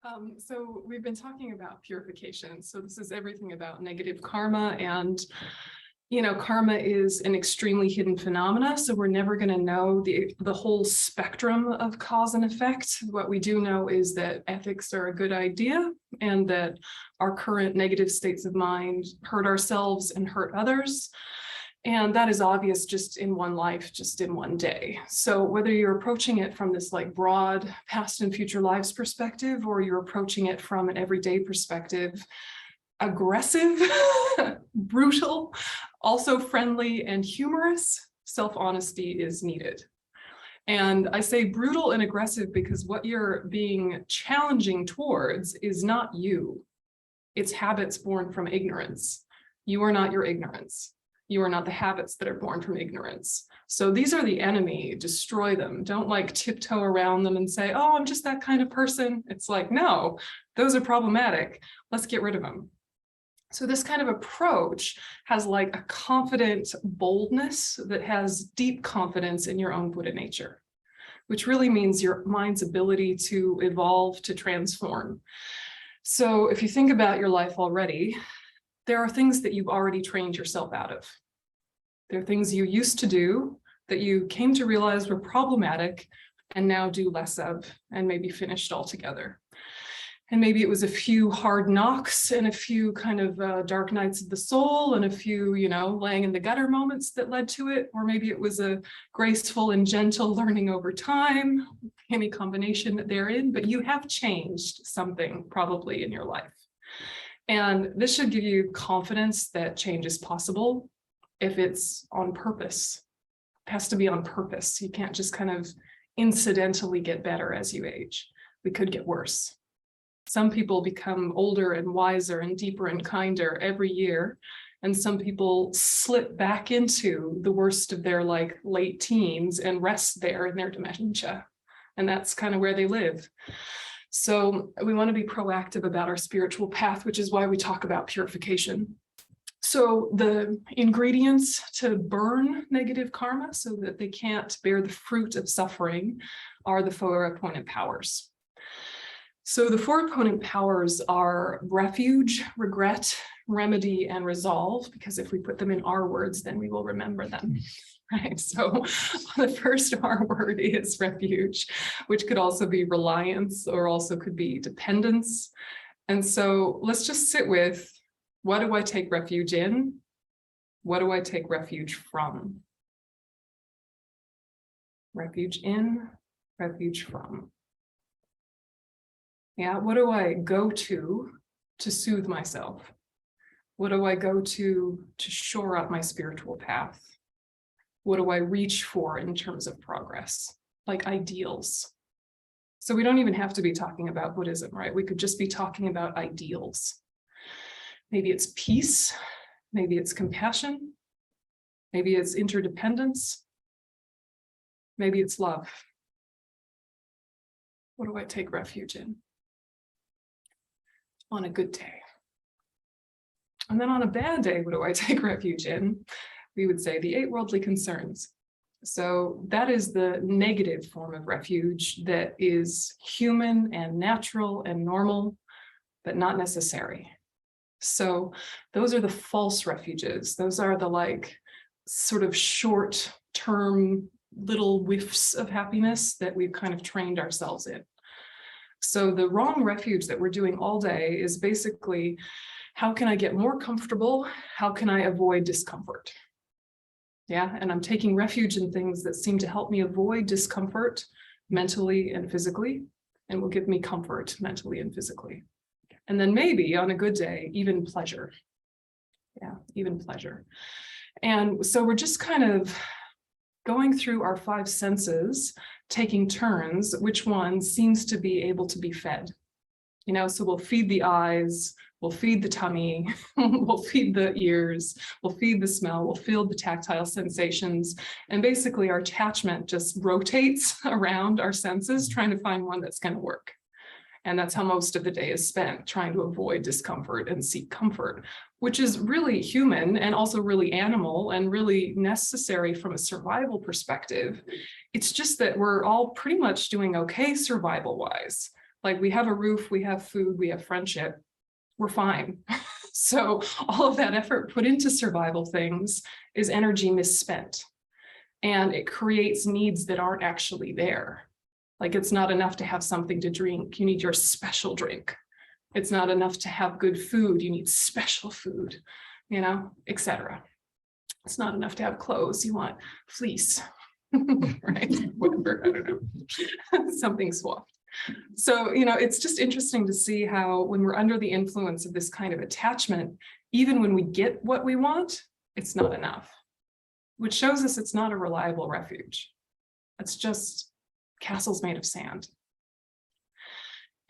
So we've been talking about purification. So this is everything about negative karma, and karma is an extremely hidden phenomena. So we're never going to know the whole spectrum of cause and effect. What we do know is that ethics are a good idea, and that our current negative states of mind hurt ourselves and hurt others. And that is obvious just in one life, just in one day. So whether you're approaching it from this like broad past and future lives perspective, or you're approaching it from an everyday perspective, aggressive, brutal, also friendly and humorous, self-honesty is needed. And I say brutal and aggressive because what you're being challenging towards is not you. It's habits born from ignorance. You are not your ignorance. You are not the habits that are born from ignorance. So these are the enemy. Destroy them. Don't like tiptoe around them and say, oh, I'm just that kind of person. It's like, no, those are problematic. Let's get rid of them. So this kind of approach has like a confident boldness that has deep confidence in your own Buddha nature, which really means your mind's ability to evolve, to transform. So if you think about your life already, there are things that you've already trained yourself out of. There are things you used to do that you came to realize were problematic and now do less of, and maybe finished altogether. And maybe it was a few hard knocks and a few kind of dark nights of the soul and a few, laying in the gutter moments that led to it. Or maybe it was a graceful and gentle learning over time, any combination therein, but you have changed something probably in your life. And this should give you confidence that change is possible if it's on purpose. It has to be on purpose. You can't just kind of incidentally get better as you age. We could get worse. Some people become older and wiser and deeper and kinder every year. And some people slip back into the worst of their late teens and rest there in their dementia. And that's kind of where they live. So we want to be proactive about our spiritual path, which is why we talk about purification. So the ingredients to burn negative karma so that they can't bear the fruit of suffering are the four opponent powers. So the four opponent powers are refuge, regret, remedy, and resolve, because if we put them in our words, then we will remember them. Right. So the first R word is refuge, which could also be reliance or also could be dependence. And so let's just sit with, what do I take refuge in? What do I take refuge from? Refuge in, refuge from. Yeah, what do I go to soothe myself? What do I go to shore up my spiritual path? What do I reach for in terms of progress, like ideals? So we don't even have to be talking about Buddhism, right? We could just be talking about ideals. Maybe it's peace, maybe it's compassion, maybe it's interdependence, maybe it's love. What do I take refuge in? On a good day. And then on a bad day, what do I take refuge in? We would say the 8 worldly concerns. So that is the negative form of refuge that is human and natural and normal, but not necessary. So those are the false refuges. Those are the sort of short-term little whiffs of happiness that we've kind of trained ourselves in. So the wrong refuge that we're doing all day is basically, how can I get more comfortable? How can I avoid discomfort? Yeah, and I'm taking refuge in things that seem to help me avoid discomfort mentally and physically, and will give me comfort mentally and physically. And then maybe on a good day, even pleasure. Yeah, even pleasure. And so we're just kind of going through our 5 senses, taking turns, which one seems to be able to be fed. So we'll feed the eyes, we'll feed the tummy, we'll feed the ears, we'll feed the smell, we'll feel the tactile sensations. And basically our attachment just rotates around our senses, trying to find one that's going to work. And that's how most of the day is spent, trying to avoid discomfort and seek comfort, which is really human and also really animal and really necessary from a survival perspective. It's just that we're all pretty much doing okay survival-wise. Like we have a roof, we have food, we have friendship, we're fine. So all of that effort put into survival things is energy misspent. And it creates needs that aren't actually there. Like it's not enough to have something to drink. You need your special drink. It's not enough to have good food. You need special food, you know, etc. It's not enough to have clothes. You want fleece, right? Whatever, I don't know, something swapped. So, you know, it's just interesting to see how when we're under the influence of this kind of attachment, even when we get what we want, it's not enough, which shows us it's not a reliable refuge. It's just castles made of sand.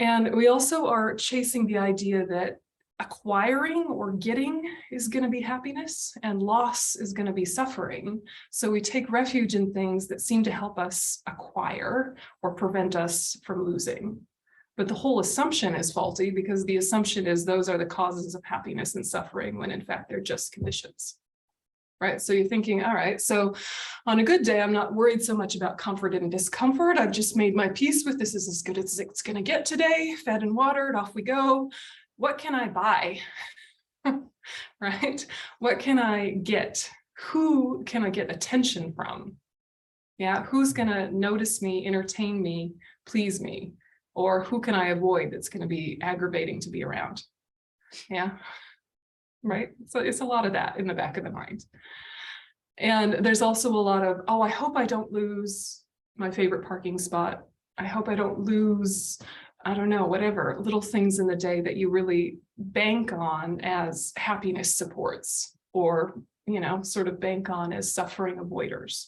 And we also are chasing the idea that acquiring or getting is going to be happiness and loss is going to be suffering. So we take refuge in things that seem to help us acquire or prevent us from losing. But the whole assumption is faulty because the assumption is those are the causes of happiness and suffering when in fact they're just conditions. Right? So you're thinking, all right, so on a good day, I'm not worried so much about comfort and discomfort. I've just made my peace with this is as good as it's going to get today, fed and watered, off we go. What can I buy? Right? What can I get? Who can I get attention from? Yeah, who's going to notice me, entertain me, please me? Or who can I avoid that's going to be aggravating to be around? Yeah. Right? So it's a lot of that in the back of the mind. And there's also a lot of, oh, I hope I don't lose my favorite parking spot. I hope I don't lose, I don't know, whatever, little things in the day that you really bank on as happiness supports or, you know, sort of bank on as suffering avoiders.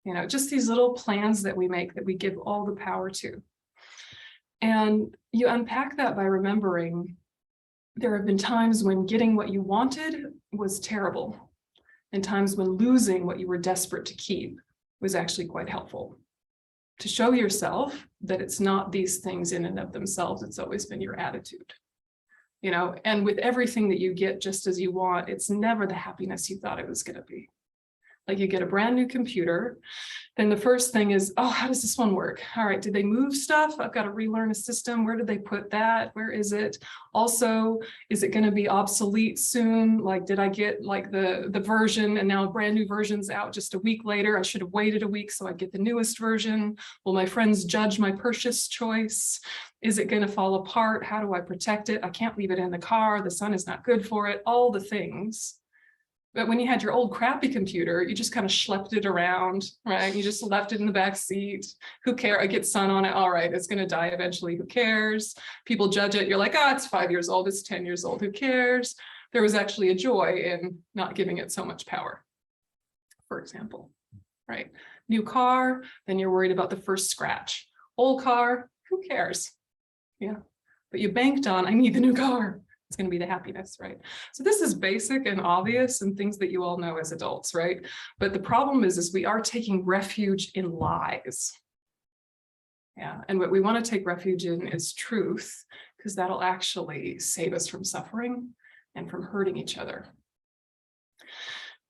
You know, just these little plans that we make that we give all the power to. And you unpack that by remembering there have been times when getting what you wanted was terrible, and times when losing what you were desperate to keep was actually quite helpful. To show yourself that it's not these things in and of themselves, it's always been your attitude. You know, and with everything that you get just as you want, it's never the happiness you thought it was going to be. Like you get a brand new computer, then the first thing is, oh, how does this one work? All right, did they move stuff? I've got to relearn a system. Where did they put that? Where is it? Also, is it going to be obsolete soon? Like, did I get like the version and now a brand new version's out just a week later? I should have waited a week so I get the newest version. Will my friends judge my purchase choice? Is it going to fall apart? How do I protect it? I can't leave it in the car. The sun is not good for it. All the things. But when you had your old crappy computer, you just kind of schlepped it around, right? You just left it in the back seat. Who cares? I get sun on it. All right, it's going to die eventually. Who cares? People judge it. You're like, oh, it's 5 years old. It's 10 years old. Who cares? There was actually a joy in not giving it so much power, for example, right? New car, then you're worried about the first scratch. Old car, who cares? Yeah, but you banked on, I need the new car. It's going to be the happiness, right? So this is basic and obvious and things that you all know as adults, right? But the problem is we are taking refuge in lies. Yeah, and what we want to take refuge in is truth, because that'll actually save us from suffering and from hurting each other.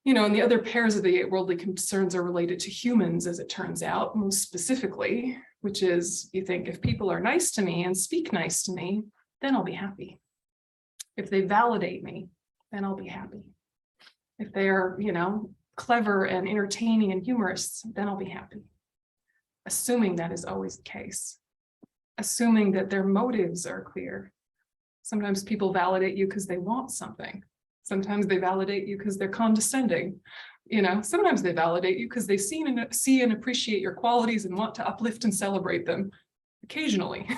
You know, and the other pairs of the 8 worldly concerns are related to humans, as it turns out, most specifically, which is you think if people are nice to me and speak nice to me, then I'll be happy. If they validate me, then I'll be happy. If they're, you know, clever and entertaining and humorous, then I'll be happy. Assuming that is always the case. Assuming that their motives are clear. Sometimes people validate you because they want something. Sometimes they validate you because they're condescending. You know, sometimes they validate you because they see and appreciate your qualities and want to uplift and celebrate them occasionally,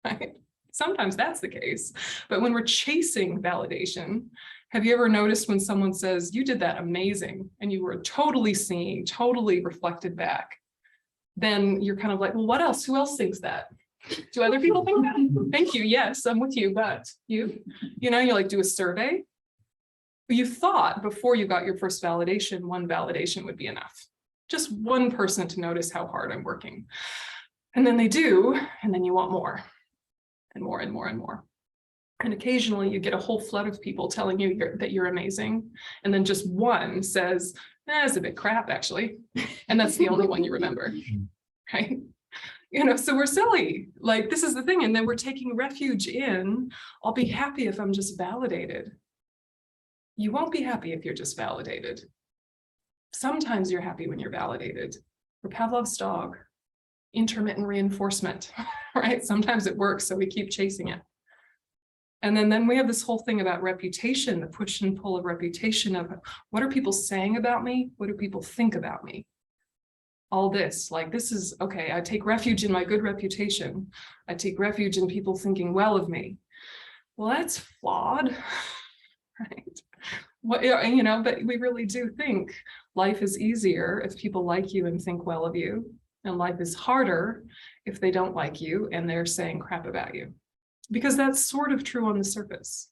right? Sometimes that's the case, but when we're chasing validation, have you ever noticed when someone says, you did that amazing, and you were totally seen, totally reflected back, then you're kind of like, well, what else? Who else thinks that? Do other people think that? Thank you. Yes, I'm with you, but you know, you like do a survey. You thought before you got your first validation, one validation would be enough. Just one person to notice how hard I'm working. And then they do, and then you want more. And more and more and more. And occasionally you get a whole flood of people telling you that you're amazing. And then just one says, it's a bit crap, actually. And that's the only one you remember, right? So we're silly. Like, this is the thing. And then we're taking refuge in, I'll be happy if I'm just validated. You won't be happy if you're just validated. Sometimes you're happy when you're validated. We're Pavlov's dog, intermittent reinforcement, right? Sometimes it works, so we keep chasing it. And then we have this whole thing about reputation, the push and pull of reputation of what are people saying about me? What do people think about me? All this, like, this is, okay, I take refuge in my good reputation. I take refuge in people thinking well of me. Well, that's flawed, right? But we really do think life is easier if people like you and think well of you, and life is harder if they don't like you and they're saying crap about you, because that's sort of true on the surface.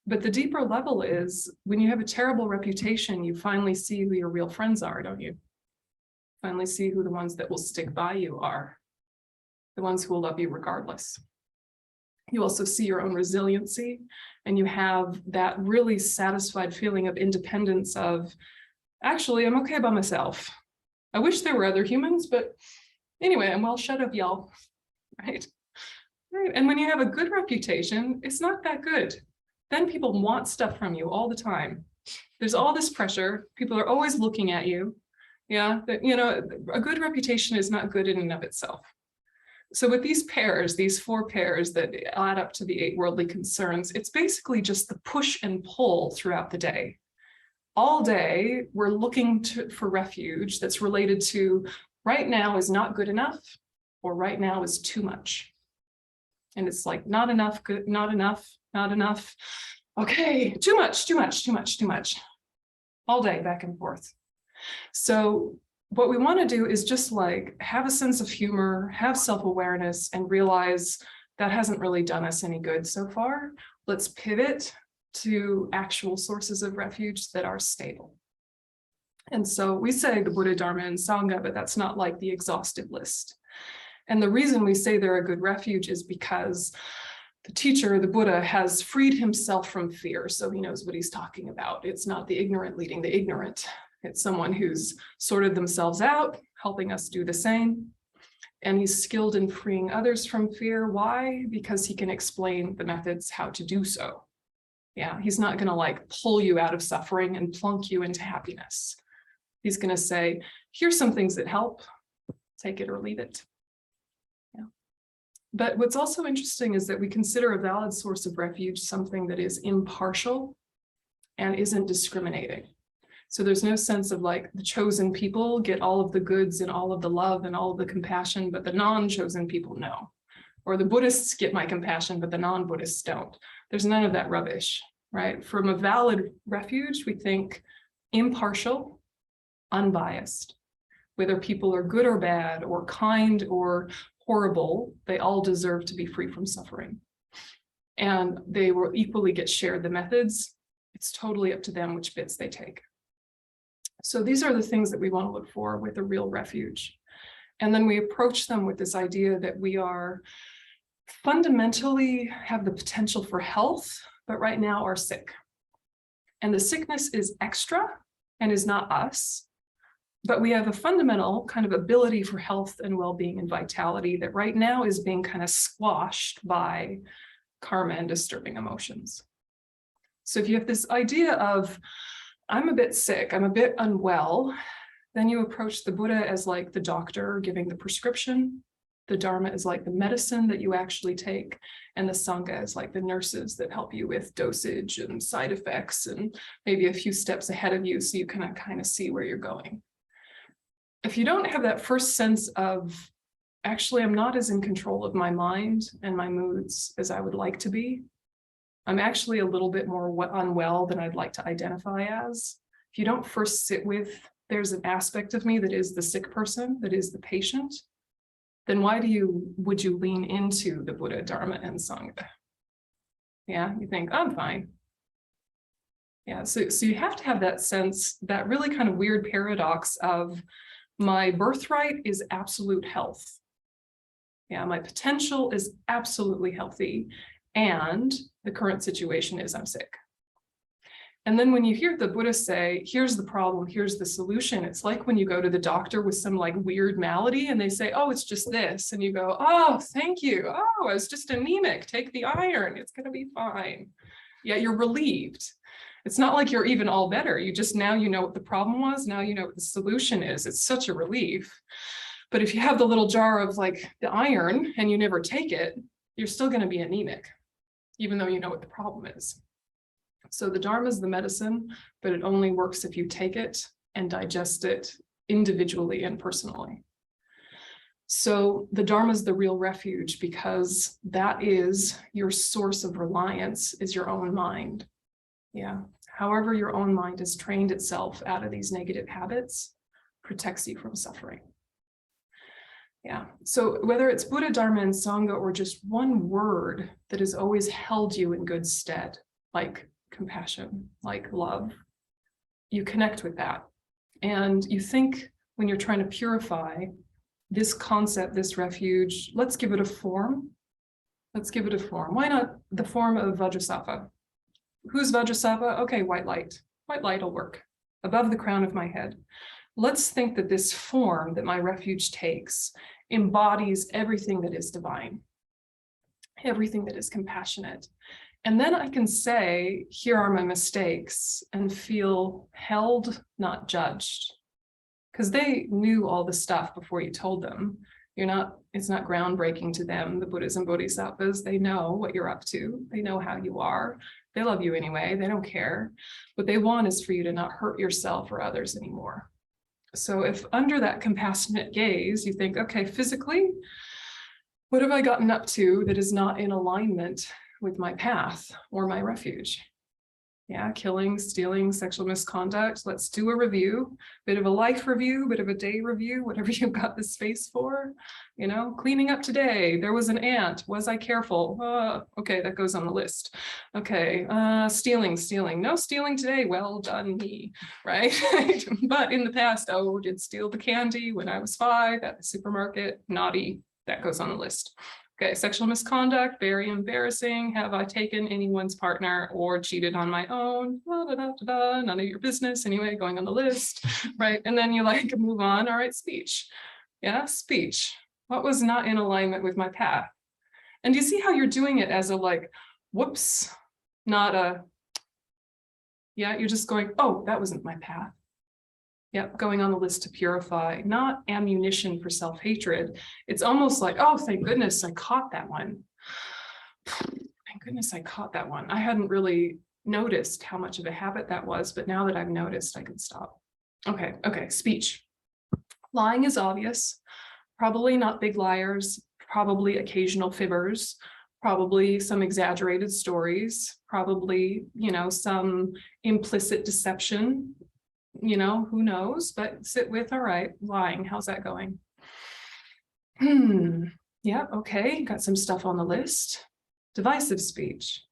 But the deeper level is when you have a terrible reputation, you finally see who your real friends are, don't you? Finally see who the ones that will stick by you are, the ones who will love you regardless. You also see your own resiliency, and you have that really satisfied feeling of independence of, actually, I'm okay by myself. I wish there were other humans, but anyway, I'm well shut up, y'all, right? Right. And when you have a good reputation, it's not that good. Then people want stuff from you all the time. There's all this pressure. People are always looking at you. Yeah, a good reputation is not good in and of itself. So with these pairs, these 4 pairs that add up to the 8 worldly concerns, it's basically just the push and pull throughout the day. All day, we're looking for refuge that's related to right now is not good enough, or right now is too much. And it's like, not enough, good, not enough, not enough. Okay, too much, too much, too much, too much. All day, back and forth. So what we want to do is just like have a sense of humor, have self-awareness, and realize that hasn't really done us any good so far. Let's pivot to actual sources of refuge that are stable. And so we say the Buddha, Dharma, and Sangha, but that's not like the exhaustive list. And the reason we say they're a good refuge is because the teacher, the Buddha, has freed himself from fear. So he knows what he's talking about. It's not the ignorant leading the ignorant. It's someone who's sorted themselves out, helping us do the same. And he's skilled in freeing others from fear. Why? Because he can explain the methods how to do so. Yeah, he's not going to like pull you out of suffering and plunk you into happiness. He's going to say, here's some things that help, take it or leave it. Yeah. But what's also interesting is that we consider a valid source of refuge something that is impartial and isn't discriminating. So there's no sense of like the chosen people get all of the goods and all of the love and all of the compassion, but the non-chosen people no. Or the Buddhists get my compassion, but the non-Buddhists don't. There's none of that rubbish, right? From a valid refuge, we think impartial, unbiased. Whether people are good or bad, or kind or horrible, they all deserve to be free from suffering. And they will equally get shared the methods. It's totally up to them which bits they take. So these are the things that we want to look for with a real refuge. And then we approach them with this idea that we are fundamentally have the potential for health, but right now are sick. And the sickness is extra and is not us, but we have a fundamental kind of ability for health and well-being and vitality that right now is being kind of squashed by karma and disturbing emotions. So if you have this idea of, I'm a bit sick, I'm a bit unwell, then you approach the Buddha as like the doctor giving the prescription. The Dharma is like the medicine that you actually take. And the Sangha is like the nurses that help you with dosage and side effects and maybe a few steps ahead of you so you can kind of see where you're going. If you don't have that first sense of, actually, I'm not as in control of my mind and my moods as I would like to be, I'm actually a little bit more unwell than I'd like to identify as. If you don't first sit with, there's an aspect of me that is the sick person, that is the patient, then why would you lean into the Buddha, Dharma, and Sangha? Yeah, you think, I'm fine. Yeah, so you have to have that sense, that really kind of weird paradox of my birthright is absolute health. Yeah, my potential is absolutely healthy. And the current situation is I'm sick. And then when you hear the Buddha say, here's the problem, here's the solution, it's like when you go to the doctor with some like weird malady and they say, oh, it's just this. And you go, oh, thank you. Oh, I was just anemic. Take the iron. It's going to be fine. Yeah, you're relieved. It's not like you're even all better. You just, now you know what the problem was. Now you know what the solution is. It's such a relief. But if you have the little jar of like the iron and you never take it, you're still going to be anemic, even though you know what the problem is. So the Dharma is the medicine, but it only works if you take it and digest it individually and personally. So the Dharma is the real refuge, because that is your source of reliance, is your own mind. Yeah. However, your own mind has trained itself out of these negative habits, protects you from suffering. Yeah. So whether it's Buddha, Dharma, and Sangha, or just one word that has always held you in good stead, like compassion, like love, you connect with that. And you think, when you're trying to purify this concept, this refuge, let's give it a form. Let's give it a form. Why not the form of Vajrasattva? Who's Vajrasattva? Okay, white light. White light will work above the crown of my head. Let's think that this form that my refuge takes embodies everything that is divine, everything that is compassionate. And then I can say, here are my mistakes, and feel held, not judged. Because they knew all the stuff before you told them. It's not groundbreaking to them, the Buddhas and Bodhisattvas. They know what you're up to. They know how you are. They love you anyway. They don't care. What they want is for you to not hurt yourself or others anymore. So if under that compassionate gaze, you think, okay, physically, what have I gotten up to that is not in alignment with my path or my refuge? Yeah, killing, stealing, sexual misconduct. Let's do a review, bit of a life review, bit of a day review, whatever you've got the space for. Cleaning up today. There was an ant. Was I careful? Okay, that goes on the list. Okay, stealing. No stealing today. Well done me, right? But in the past, did steal the candy when I was 5 at the supermarket. Naughty. That goes on the list. Okay, sexual misconduct, very embarrassing. Have I taken anyone's partner or cheated on my own? None of your business. Anyway, going on the list, right? And then you move on. All right, speech. Yeah, speech. What was not in alignment with my path? And you see how you're doing it as a whoops, not a, yeah, you're just going, oh, that wasn't my path. Yep, going on the list to purify, not ammunition for self-hatred. It's almost like, oh, thank goodness I caught that one. Thank goodness I caught that one. I hadn't really noticed how much of a habit that was, but now that I've noticed, I can stop. Okay, speech. Lying is obvious. Probably not big liars, probably occasional fibbers, probably some exaggerated stories, probably, some implicit deception. Who knows, but sit with, all right, lying, how's that going? Yeah, okay, got some stuff on the list. Divisive speech.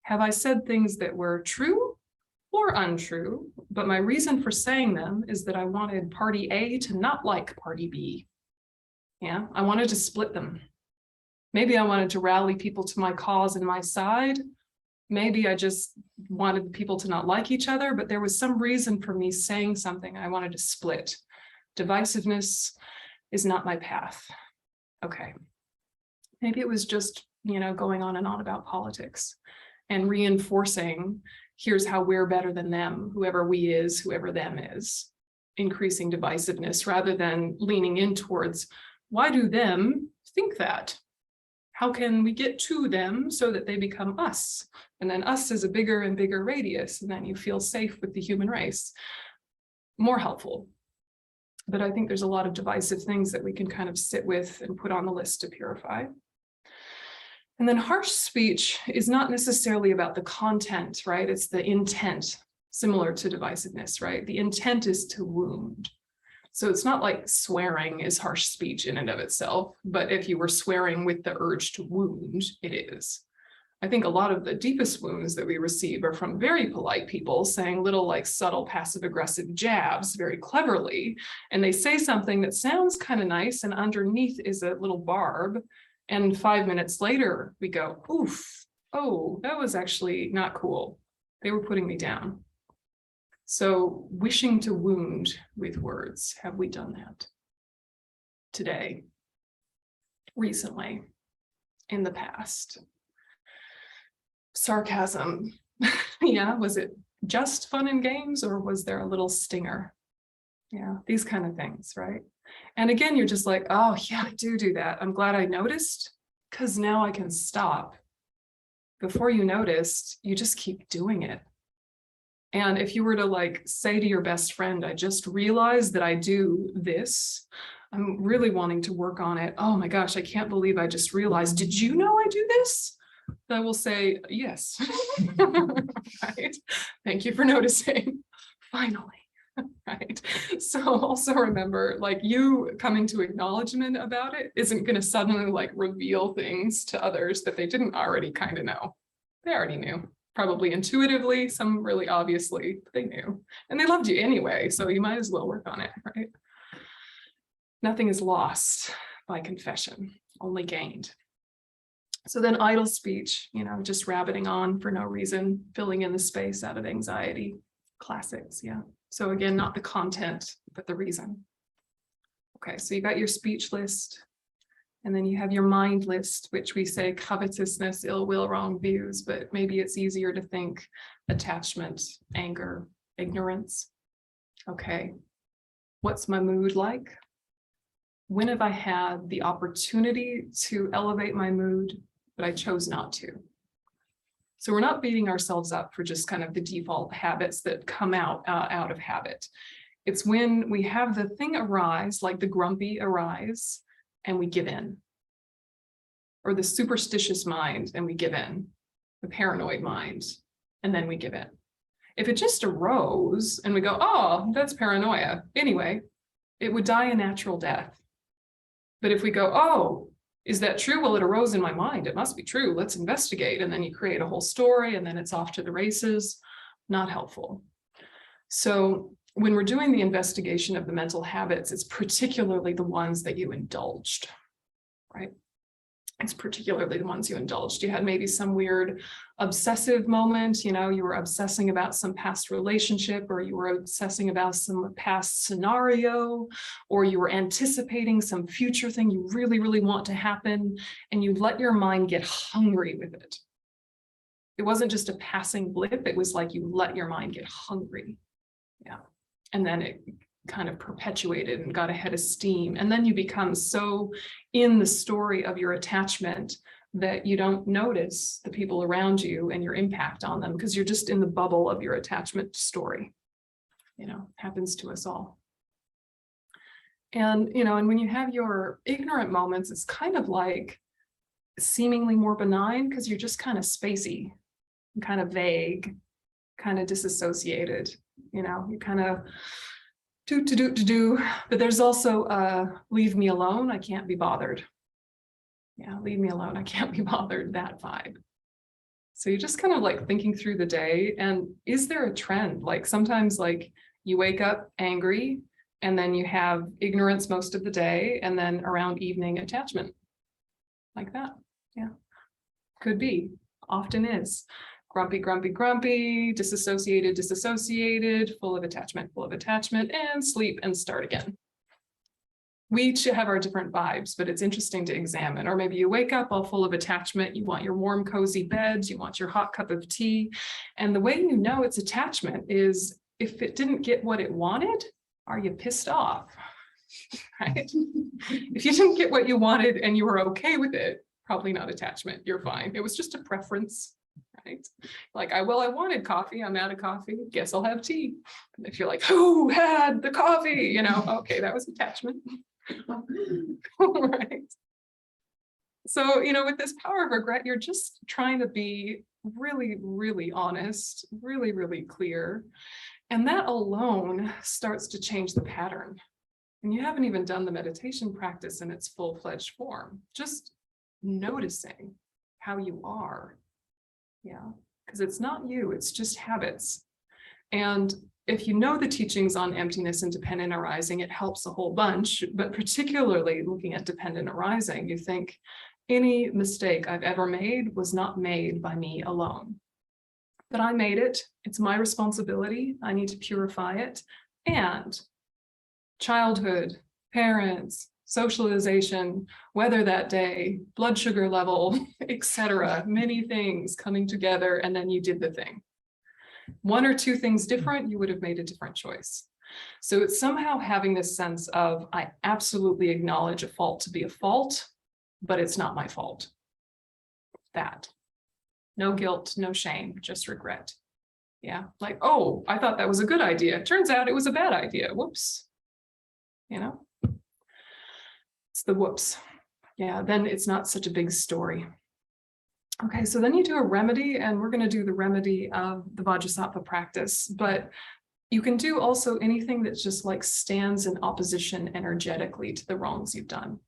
Have I said things that were true or untrue, but my reason for saying them is that I wanted party A to not like party B. Yeah, I wanted to split them. Maybe I wanted to rally people to my cause and my side. Maybe I just wanted people to not like each other, but there was some reason for me saying something I wanted to split. Divisiveness is not my path. Okay. Maybe it was just, going on and on about politics and reinforcing, here's how we're better than them, whoever we is, whoever them is, increasing divisiveness rather than leaning in towards, why do them think that? How can we get to them so that they become us? And then us is a bigger and bigger radius, and then you feel safe with the human race. More helpful. But I think there's a lot of divisive things that we can kind of sit with and put on the list to purify. And then harsh speech is not necessarily about the content, right? It's the intent, similar to divisiveness, right? The intent is to wound. So it's not like swearing is harsh speech in and of itself, but if you were swearing with the urge to wound, it is. I think a lot of the deepest wounds that we receive are from very polite people saying little subtle passive aggressive jabs very cleverly. And they say something that sounds kind of nice and underneath is a little barb. And 5 minutes later we go, oof, oh, that was actually not cool. They were putting me down. So wishing to wound with words, have we done that today, recently, in the past? Sarcasm, yeah, was it just fun and games, or was there a little stinger? Yeah, these kind of things, right? And again, you're just like, oh yeah, I do that. I'm glad I noticed, because now I can stop. Before you noticed, you just keep doing it. And if you were to like say to your best friend, I just realized that I do this, I'm really wanting to work on it. Oh my gosh, I can't believe I just realized, did you know I do this? I will say, yes. Right. Thank you for noticing. Finally. Right. So also remember, like, you coming to acknowledgement about it isn't going to suddenly like reveal things to others that they didn't already kind of know. They already knew, probably intuitively, some really obviously, but they knew, and they loved you anyway. So you might as well work on it, right? Nothing is lost by confession, only gained. So then idle speech, just rabbiting on for no reason, filling in the space out of anxiety. Classics, yeah. So again, not the content, but the reason. Okay, so you got your speech list, and then you have your mind list, which we say covetousness, ill will, wrong views, but maybe it's easier to think attachment, anger, ignorance. Okay, what's my mood like? When have I had the opportunity to elevate my mood, but I chose not to? So we're not beating ourselves up for just kind of the default habits that come out of habit. It's when we have the thing arise, like the grumpy arise, and we give in. Or the superstitious mind, and we give in. The paranoid mind, and then we give in. If it just arose and we go, oh, that's paranoia. Anyway, it would die a natural death. But if we go, oh, is that true? Well, it arose in my mind. It must be true. Let's investigate. And then you create a whole story, and then it's off to the races. Not helpful. So when we're doing the investigation of the mental habits, it's particularly the ones that you indulged, right? It's particularly the ones you indulged. You had maybe some weird obsessive moment, you were obsessing about some past relationship, or you were obsessing about some past scenario, or you were anticipating some future thing you really, really want to happen, and you let your mind get hungry with it. It wasn't just a passing blip, it was like you let your mind get hungry. Yeah. And then it kind of perpetuated and got a head of steam. And then you become so in the story of your attachment that you don't notice the people around you and your impact on them, because you're just in the bubble of your attachment story. Happens to us all. And, and when you have your ignorant moments, it's kind of like seemingly more benign, because you're just kind of spacey, kind of vague, kind of disassociated, you kind of do, but there's also leave me alone, I can't be bothered. Yeah, leave me alone, I can't be bothered, that vibe. So you're just kind of like thinking through the day, and is there a trend? Like sometimes like you wake up angry, and then you have ignorance most of the day, and then around evening attachment. Like that. Yeah. Could be, often is. Grumpy, grumpy, grumpy, disassociated, disassociated, full of attachment, and sleep and start again. We each have our different vibes, but it's interesting to examine. Or maybe you wake up all full of attachment, you want your warm, cozy bed, you want your hot cup of tea. And the way you know it's attachment is if it didn't get what it wanted, are you pissed off? Right? If you didn't get what you wanted and you were okay with it, probably not attachment, you're fine. It was just a preference. Right? Like, I wanted coffee, I'm out of coffee, guess I'll have tea. And if you're like, who had the coffee? Okay, that was attachment. Right. So, with this power of regret, you're just trying to be really, really honest, really, really clear. And that alone starts to change the pattern. And you haven't even done the meditation practice in its full-fledged form, just noticing how you are. Yeah, because it's not you, it's just habits. And if you know the teachings on emptiness and dependent arising, it helps a whole bunch, but particularly looking at dependent arising, you think any mistake I've ever made was not made by me alone. that I made it. It's my responsibility. I need to purify it. And childhood, parents, socialization, weather that day, blood sugar level, etc. Many things coming together, and then you did the thing. One or two things different, you would have made a different choice. So it's somehow having this sense of, I absolutely acknowledge a fault to be a fault, but it's not my fault. That. No guilt, no shame, just regret. Yeah, like, oh, I thought that was a good idea. Turns out it was a bad idea. Whoops. You know, it's the whoops. Yeah, then it's not such a big story. Okay, so then you do a remedy, and we're going to do the remedy of the Vajrasattva practice, but you can do also anything that just like stands in opposition energetically to the wrongs you've done.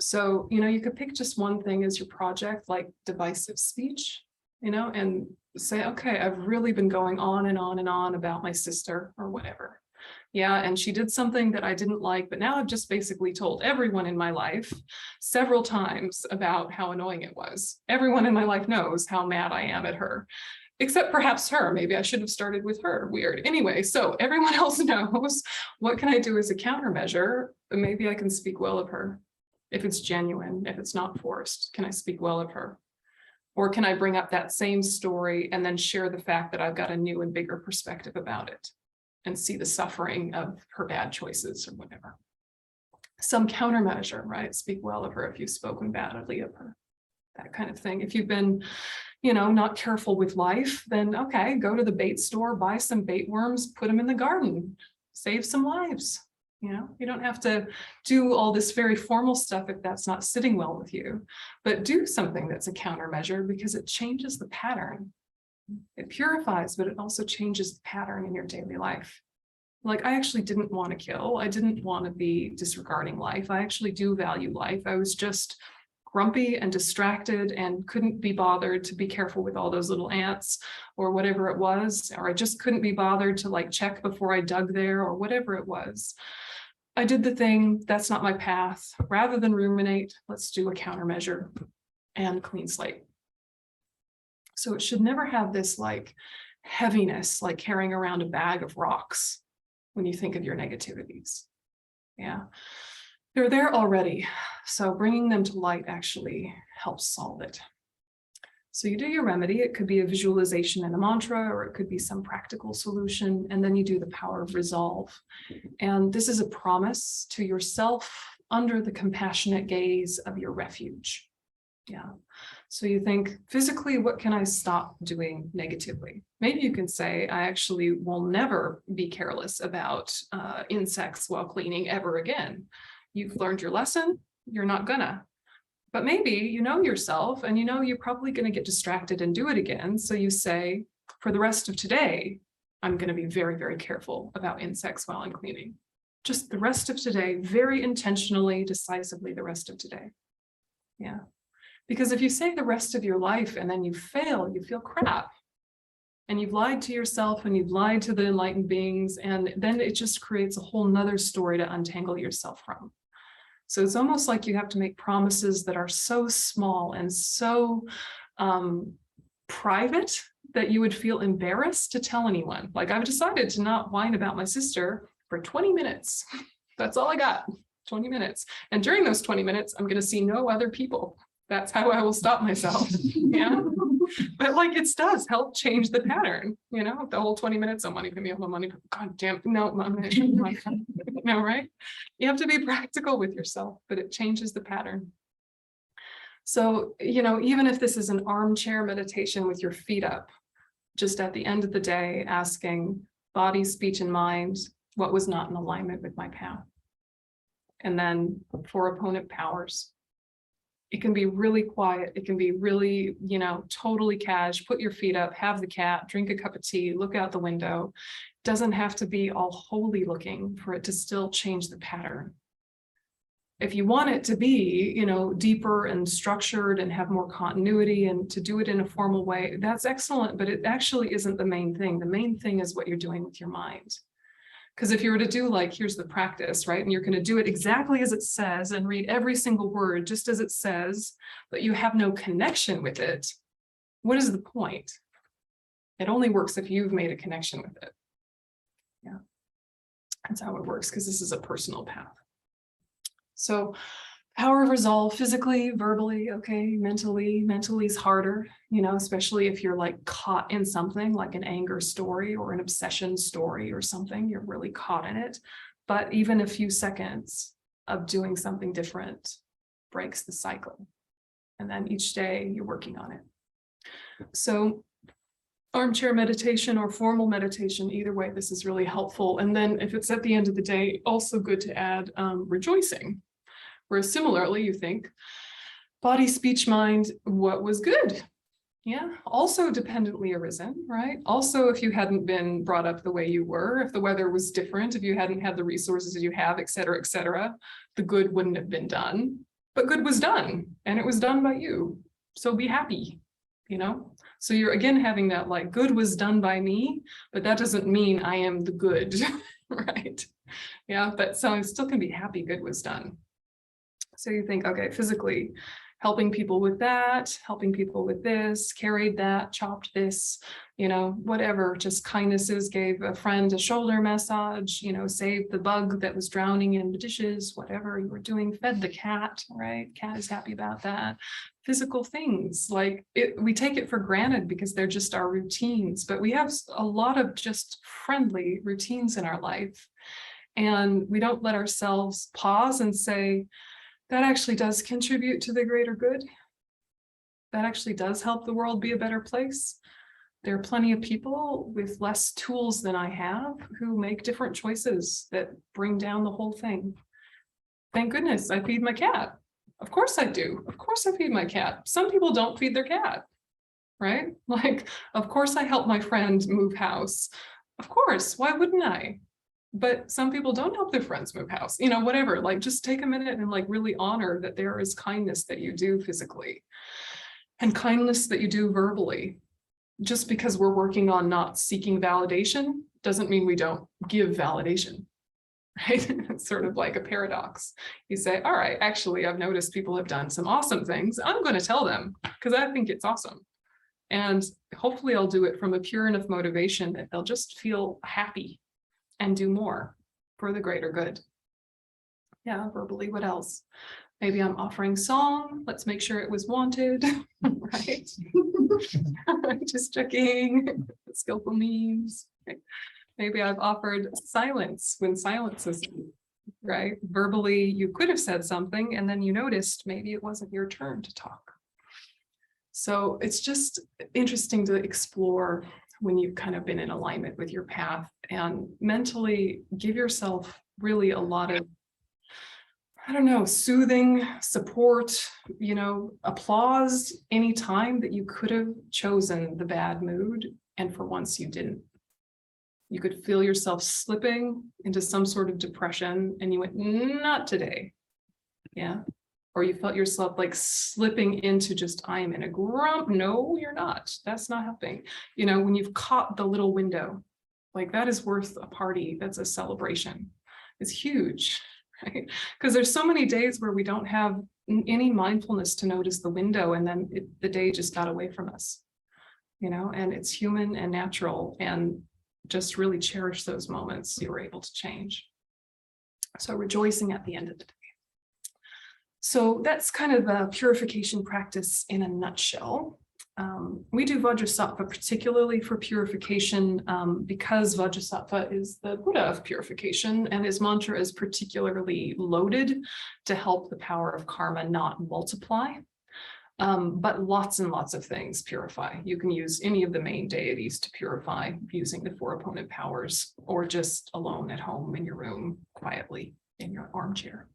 So, you know, you could pick just one thing as your project, like divisive speech, you know, and say, okay, I've really been going on and on and on about my sister or whatever. Yeah, and she did something that I didn't like, but now I've just basically told everyone in my life several times about how annoying it was. Everyone in my life knows how mad I am at her, except perhaps her. Maybe I should have started with her. Weird. Anyway, so everyone else knows. What can I do as a countermeasure? Maybe I can speak well of her. If it's genuine, if it's not forced, can I speak well of her? Or can I bring up that same story and then share the fact that I've got a new and bigger perspective about it and see the suffering of her bad choices or whatever? Some countermeasure, right? Speak well of her if you've spoken badly of her, that kind of thing. If you've been, you know, not careful with life, then okay, go to the bait store, buy some bait worms, put them in the garden, save some lives. You know, you don't have to do all this very formal stuff if that's not sitting well with you, but do something that's a countermeasure because it changes the pattern. It purifies, but it also changes the pattern in your daily life. Like, I actually didn't want to kill. I didn't want to be disregarding life. I actually do value life. I was just grumpy and distracted and couldn't be bothered to be careful with all those little ants or whatever it was, or I just couldn't be bothered to like check before I dug there or whatever it was. I did the thing, that's not my path. Rather than ruminate, let's do a countermeasure and clean slate. So it should never have this like heaviness, like carrying around a bag of rocks when you think of your negativities. Yeah, they're there already. So bringing them to light actually helps solve it. So you do your remedy. It could be a visualization and a mantra, or it could be some practical solution. And then you do the power of resolve. And this is a promise to yourself under the compassionate gaze of your refuge. Yeah. So you think, physically, what can I stop doing negatively? Maybe you can say, I actually will never be careless about insects while cleaning ever again. You've learned your lesson. You're not gonna. But maybe you know yourself and you know you're probably going to get distracted and do it again. So you say, for the rest of today, I'm going to be very, very careful about insects while I'm cleaning. Just the rest of today, very intentionally, decisively the rest of today. Yeah. Because if you say the rest of your life and then you fail, you feel crap. And you've lied to yourself and you've lied to the enlightened beings. And then it just creates a whole nother story to untangle yourself from. So it's almost like you have to make promises that are so small and so private that you would feel embarrassed to tell anyone. Like, I've decided to not whine about my sister for 20 minutes. That's all I got, 20 minutes. And during those 20 minutes, I'm going to see no other people. That's how I will stop myself. Yeah. But like, it does help change the pattern, you know, the whole 20 minutes, I'm money, give me all the money. God damn, no, no, right? You have to be practical with yourself, but it changes the pattern. So, you know, even if this is an armchair meditation with your feet up, just at the end of the day, asking body, speech, and mind, what was not in alignment with my path? And then for opponent powers. It can be really quiet. It can be really, you know, totally cash. Put your feet up, have the cat, drink a cup of tea, look out the window. Doesn't have to be all holy looking for it to still change the pattern. If you want it to be, you know, deeper and structured and have more continuity and to do it in a formal way, that's excellent, but it actually isn't the main thing. The main thing is what you're doing with your mind. Because if you were to do like, here's the practice, right? And you're going to do it exactly as it says and read every single word just as it says, but you have no connection with it. What is the point? It only works if you've made a connection with it. Yeah, that's how it works, because this is a personal path. So power of resolve, physically, verbally, okay, mentally is harder, especially if you're like caught in something like an anger story or an obsession story or something, you're really caught in it. But even a few seconds of doing something different breaks the cycle. And then each day you're working on it. So armchair meditation or formal meditation, either way, this is really helpful. And then if it's at the end of the day, also good to add rejoicing. Where similarly, you think, body, speech, mind, what was good? Yeah, also dependently arisen, right? Also, if you hadn't been brought up the way you were, if the weather was different, if you hadn't had the resources that you have, et cetera, the good wouldn't have been done. But good was done, and it was done by you. So be happy, So you're again having that like good was done by me, but that doesn't mean I am the good, right? Yeah, but so I still can be happy good was done. So you think, okay, physically, helping people with that, helping people with this, carried that, chopped this, whatever, just kindnesses, gave a friend a shoulder massage, saved the bug that was drowning in the dishes, whatever you were doing, fed the cat, right? Cat is happy about that. Physical things, like we take it for granted because they're just our routines, but we have a lot of just friendly routines in our life. And we don't let ourselves pause and say, that actually does contribute to the greater good. That actually does help the world be a better place. There are plenty of people with less tools than I have who make different choices that bring down the whole thing. Thank goodness I feed my cat. Of course I do. Of course I feed my cat. Some people don't feed their cat, right? Like, of course I help my friend move house. Of course, why wouldn't I? But some people don't help their friends move house, whatever, like just take a minute and like really honor that there is kindness that you do physically and kindness that you do verbally. Just because we're working on not seeking validation doesn't mean we don't give validation, right? It's sort of like a paradox. You say, all right, actually, I've noticed people have done some awesome things. I'm going to tell them because I think it's awesome. And hopefully I'll do it from a pure enough motivation that they'll just feel happy and do more for the greater good. Yeah, verbally, what else? Maybe I'm offering song. Let's make sure it was wanted, right? Just checking skillful means. Maybe I've offered silence when silence is, right? Verbally, you could have said something and then you noticed maybe it wasn't your turn to talk. So it's just interesting to explore when you've kind of been in alignment with your path and mentally give yourself really a lot of, soothing support, applause any time that you could have chosen the bad mood. And for once you didn't. You could feel yourself slipping into some sort of depression and you went, not today. Yeah. Or you felt yourself like slipping into just, I am in a grump. No, you're not. That's not happening. When you've caught the little window, like that is worth a party. That's a celebration. It's huge, right? Because there's so many days where we don't have any mindfulness to notice the window and then the day just got away from us, and it's human and natural, and just really cherish those moments you were able to change. So rejoicing at the end of the day. So that's kind of a purification practice in a nutshell. We do Vajrasattva particularly for purification because Vajrasattva is the Buddha of purification, and his mantra is particularly loaded to help the power of karma not multiply. But lots and lots of things purify. You can use any of the main deities to purify using the 4 opponent powers, or just alone at home in your room, quietly in your armchair.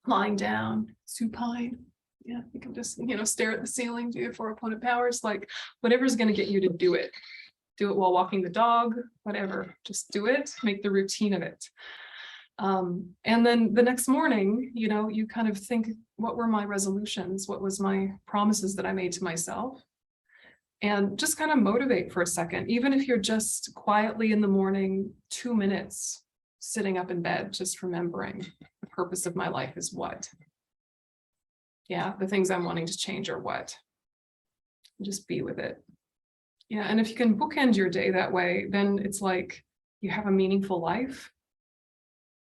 Lying down, supine. Yeah, you can just, stare at the ceiling, do your 4 opponent powers, like whatever's going to get you to do it. Do it while walking the dog, whatever, just do it, make the routine of it. And then the next morning, you kind of think, what were my resolutions? What was my promises that I made to myself? And just kind of motivate for a second, even if you're just quietly in the morning, 2 minutes, sitting up in bed, just remembering the purpose of my life is what? Yeah, the things I'm wanting to change are what? Just be with it. Yeah, and if you can bookend your day that way, then it's like you have a meaningful life.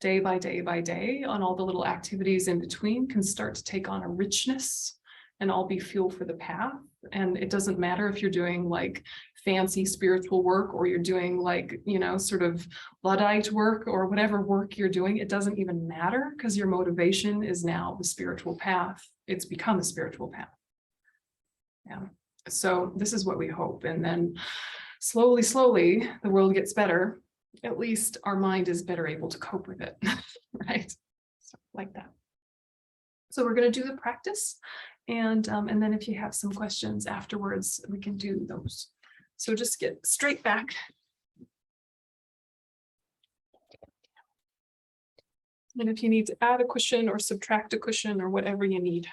Day by day by day, on all the little activities in between can start to take on a richness and all be fuel for the path. And it doesn't matter if you're doing like fancy spiritual work or you're doing like, sort of Luddite work or whatever work you're doing. It doesn't even matter because your motivation is now the spiritual path. It's become a spiritual path. Yeah. So this is what we hope. And then slowly, slowly, the world gets better. At least our mind is better able to cope with it, right? So like that. So we're going to do the practice. And then if you have some questions afterwards, we can do those. So just get straight back. And if you need to add a cushion or subtract a cushion or whatever you need.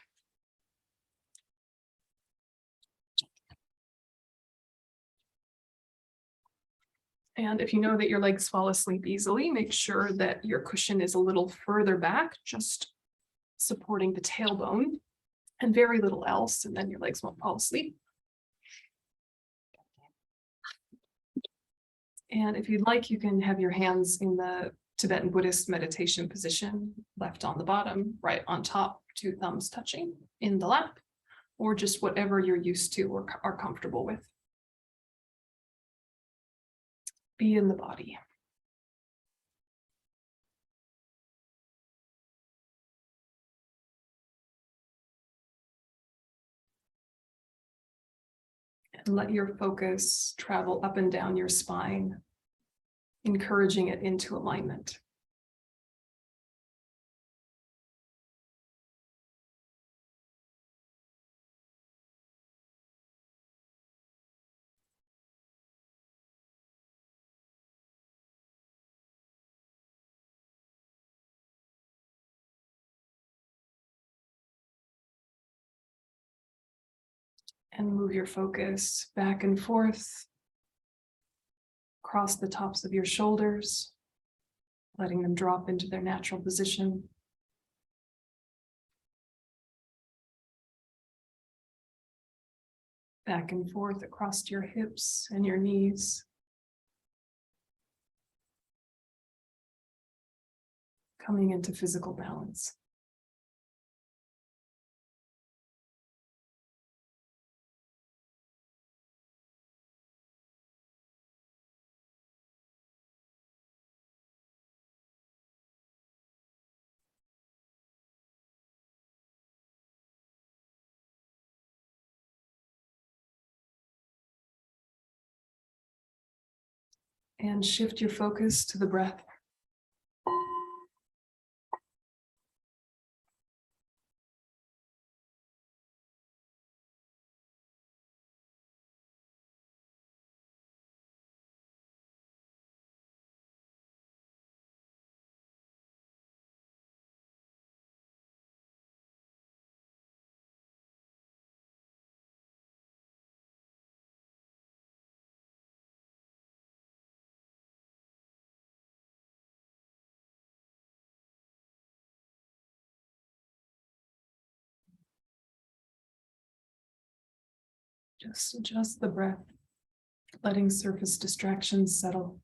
And if you know that your legs fall asleep easily, make sure that your cushion is a little further back, just supporting the tailbone and very little else, and then your legs won't fall asleep. And if you'd like, you can have your hands in the Tibetan Buddhist meditation position, left on the bottom, right on top, 2 thumbs touching in the lap, or just whatever you're used to or are comfortable with. Be in the body. And let your focus travel up and down your spine, encouraging it into alignment. And move your focus back and forth across the tops of your shoulders, letting them drop into their natural position. Back and forth across your hips and your knees. Coming into physical balance. And shift your focus to the breath. Just adjust the breath, letting surface distractions settle.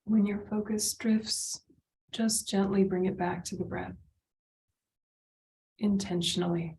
When your focus drifts, just gently bring it back to the breath, intentionally.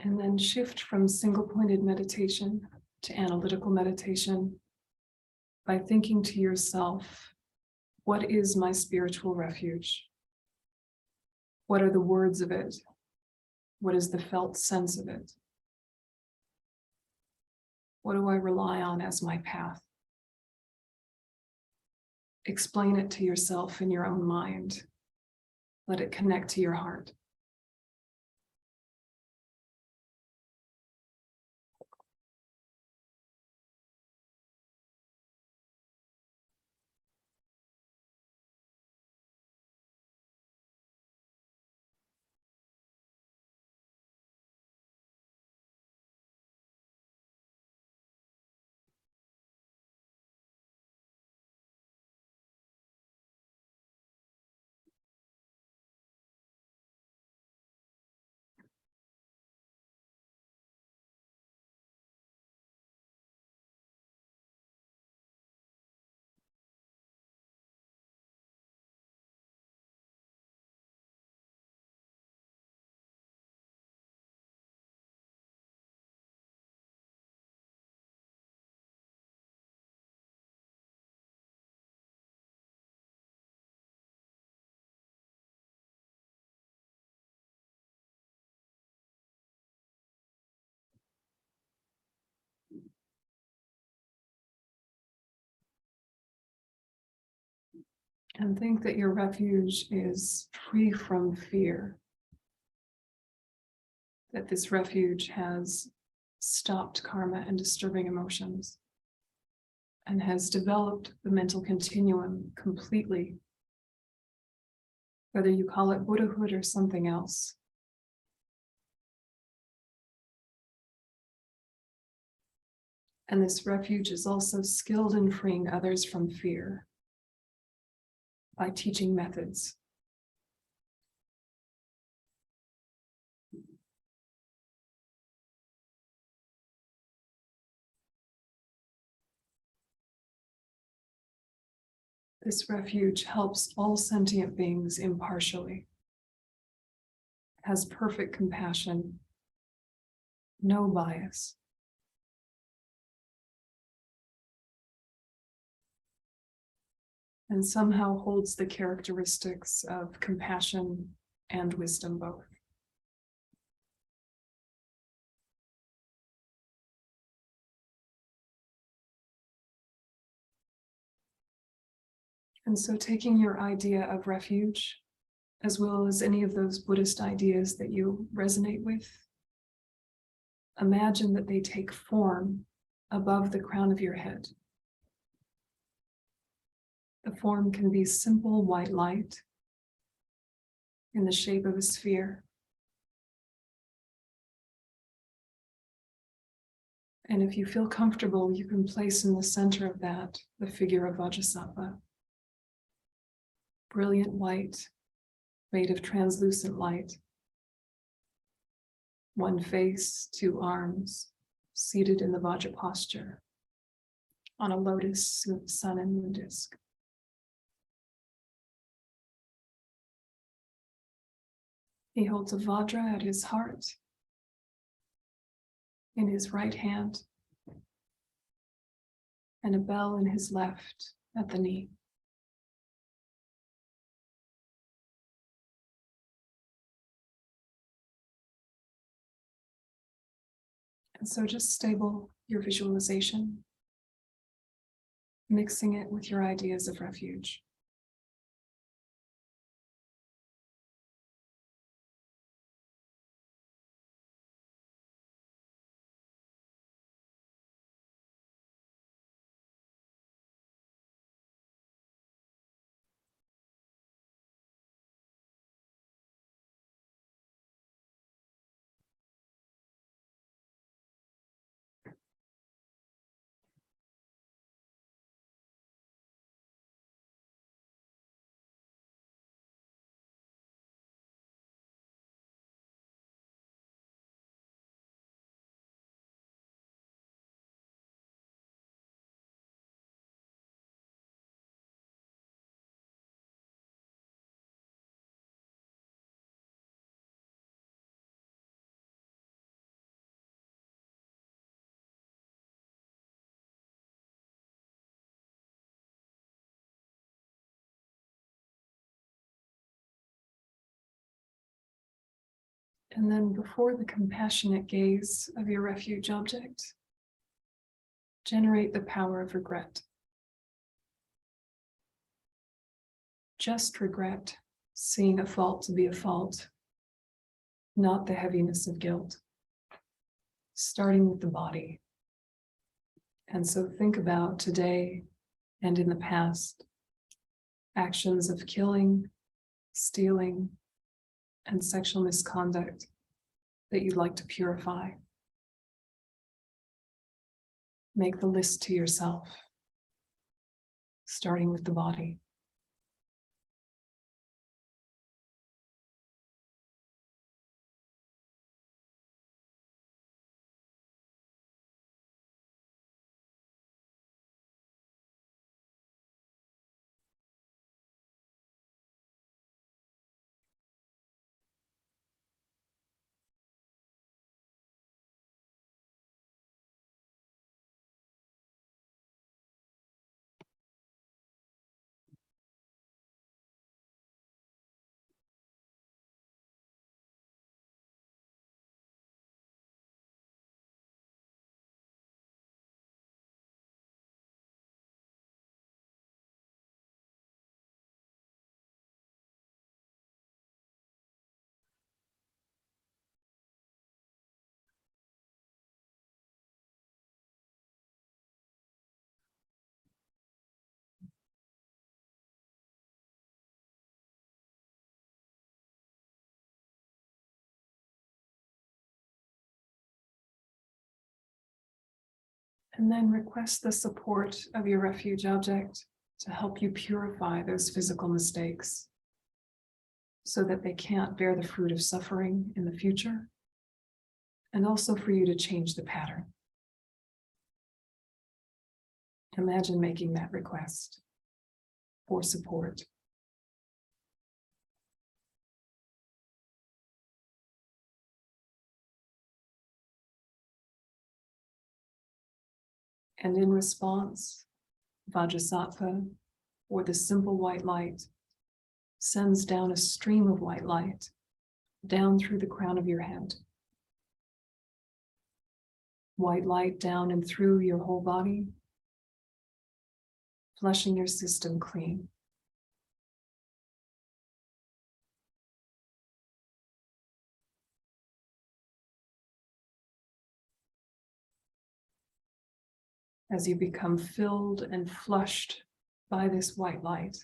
And then shift from single-pointed meditation to analytical meditation by thinking to yourself, what is my spiritual refuge? What are the words of it? What is the felt sense of it? What do I rely on as my path? Explain it to yourself in your own mind. Let it connect to your heart. And think that your refuge is free from fear. That this refuge has stopped karma and disturbing emotions and has developed the mental continuum completely, whether you call it Buddhahood or something else. And this refuge is also skilled in freeing others from fear by teaching methods. This refuge helps all sentient beings impartially, has perfect compassion, no bias. And somehow holds the characteristics of compassion and wisdom both. And so taking your idea of refuge, as well as any of those Buddhist ideas that you resonate with, imagine that they take form above the crown of your head. The form can be simple white light in the shape of a sphere. And if you feel comfortable, you can place in the center of that the figure of Vajrasattva. Brilliant white, made of translucent light. One face, two arms, seated in the Vajra posture on a lotus sun and moon disk. He holds a Vajra at his heart, in his right hand, and a bell in his left at the knee. And so just stable your visualization, mixing it with your ideas of refuge. And then before the compassionate gaze of your refuge object, generate the power of regret. Just regret, seeing a fault to be a fault, not the heaviness of guilt, starting with the body. And so think about today and in the past, actions of killing, stealing, and sexual misconduct that you'd like to purify. Make the list to yourself, starting with the body. And then request the support of your refuge object to help you purify those physical mistakes so that they can't bear the fruit of suffering in the future, and also for you to change the pattern. Imagine making that request for support. And in response, Vajrasattva, or the simple white light, sends down a stream of white light down through the crown of your head. White light down and through your whole body, flushing your system clean. As you become filled and flushed by this white light,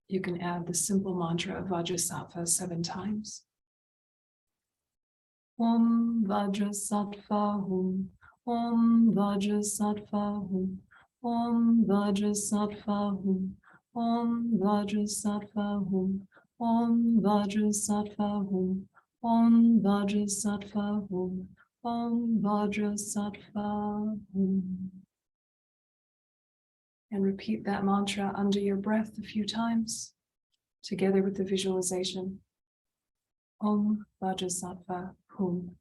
you can add the simple mantra of Vajrasattva 7 times. Om Vajrasattva Hum, Om Vajrasattva Hum, Om Vajrasattva Hum, Om Vajrasattva Hum, Om Vajrasattva Hum, Om Vajrasattva Hum, Om Vajrasattva. Hum. And repeat that mantra under your breath a few times, together with the visualization. Om Vajrasattva Hum.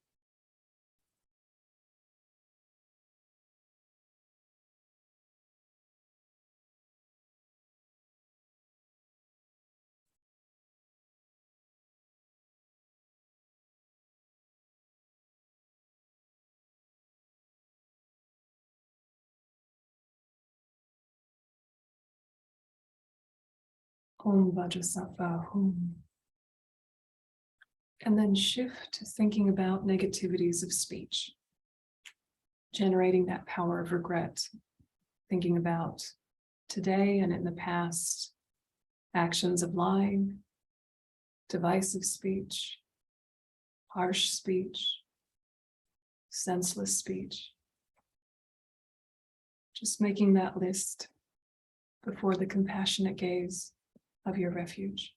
Om Vajrasattva Hum. And then shift to thinking about negativities of speech, generating that power of regret, thinking about today and in the past, actions of lying, divisive speech, harsh speech, senseless speech. Just making that list before the compassionate gaze of your refuge.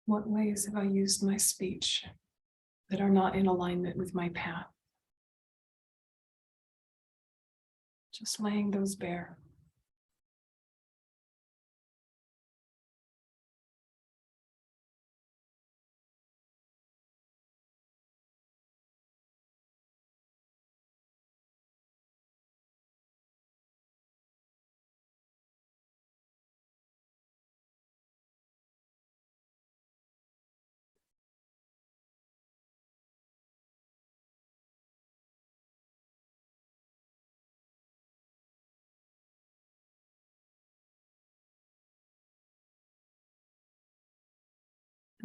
What ways have I used my speech that are not in alignment with my path? Just laying those bare.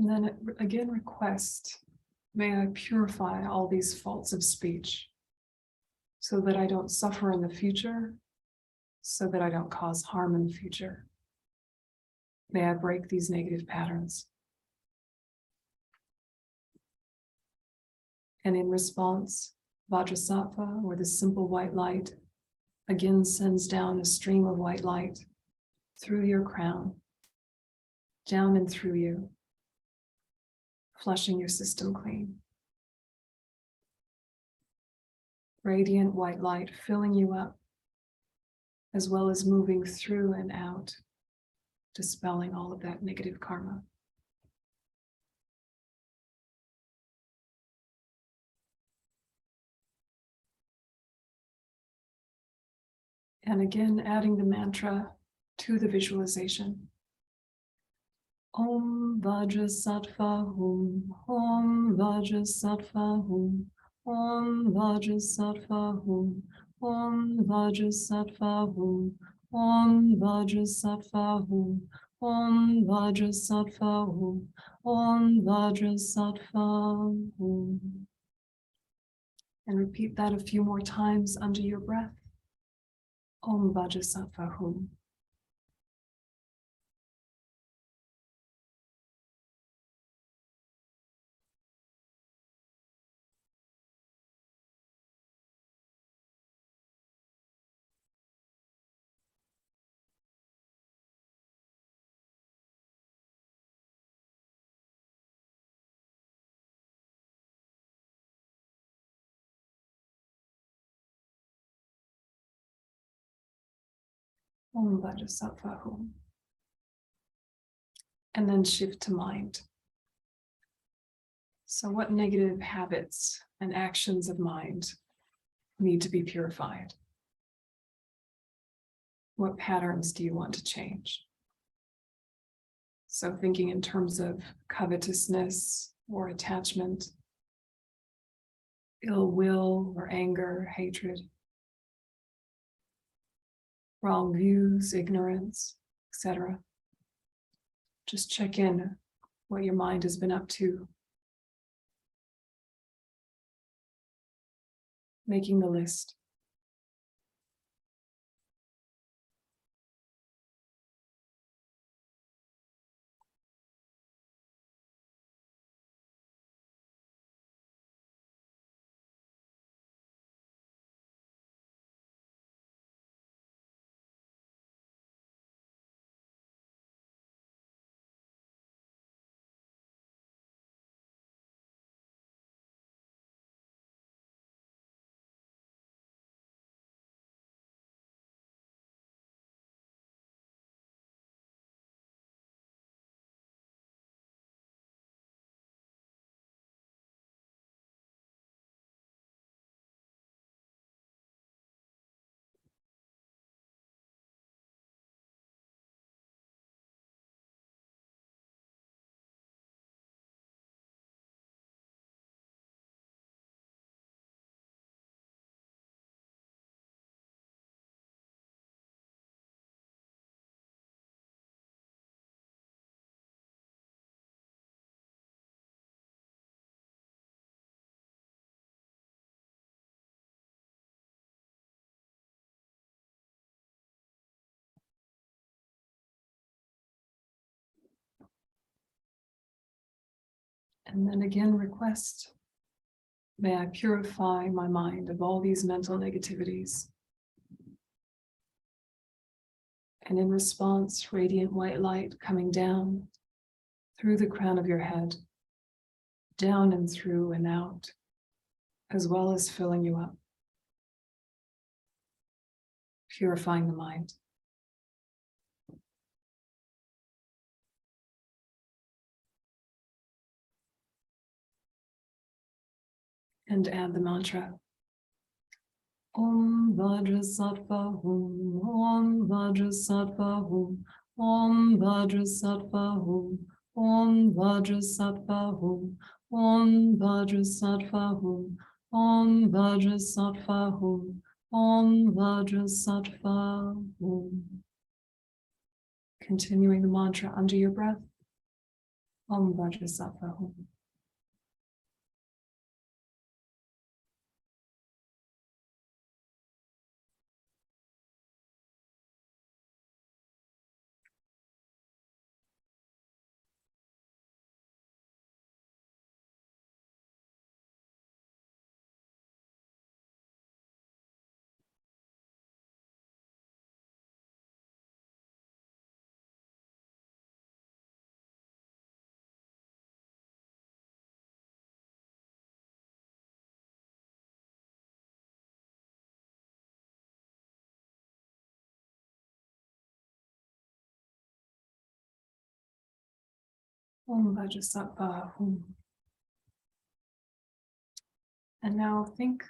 And then again, request, may I purify all these faults of speech so that I don't suffer in the future, so that I don't cause harm in the future. May I break these negative patterns. And in response, Vajrasattva, or the simple white light, again sends down a stream of white light through your crown, down and through you, flushing your system clean. Radiant white light filling you up, as well as moving through and out, dispelling all of that negative karma. And again, adding the mantra to the visualization. Om Vajrasattva Hum, Om Vajrasattva Hum, Om Vajrasattva Hum, Om Vajrasattva Hum, Om Vajrasattva Hum, Om Vajrasattva Hum, Om Vajrasattva Hum. And repeat that a few more times under your breath. Om Vajrasattva Hum. Om Vajrasattva Hum. And then shift to mind. So what negative habits and actions of mind need to be purified? What patterns do you want to change? So thinking in terms of covetousness or attachment, ill will or anger, hatred, wrong views, ignorance, etc. Just check in what your mind has been up to. Making the list. And then again, request, may I purify my mind of all these mental negativities. And in response, radiant white light coming down through the crown of your head, down and through and out, as well as filling you up, purifying the mind. And add the mantra. Om Vajrasattva Hum, Om Vajrasattva Hum, Om Vajrasattva Hum, Om Vajrasattva Hum, Om Vajrasattva Hum, Om Vajrasattva Hum, Om Vajrasattva Hum. Continuing the mantra under your breath. Om Vajrasattva Hum. Om Vajrasattva Hum. And now think,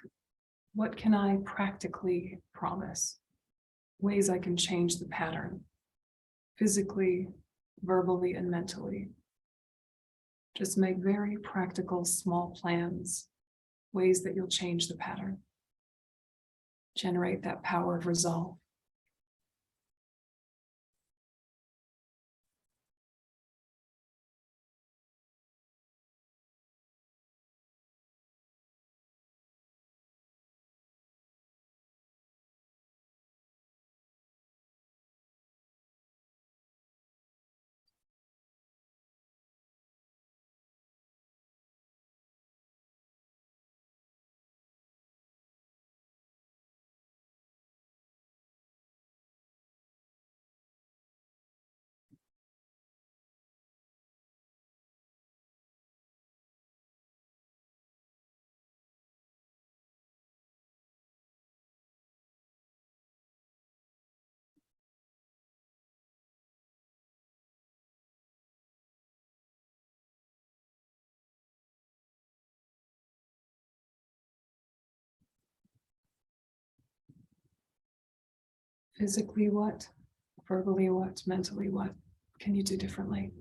what can I practically promise? Ways I can change the pattern, physically, verbally, and mentally. Just make very practical, small plans, ways that you'll change the pattern. Generate that power of resolve. Physically what? Verbally what? Mentally what? Can you do differently?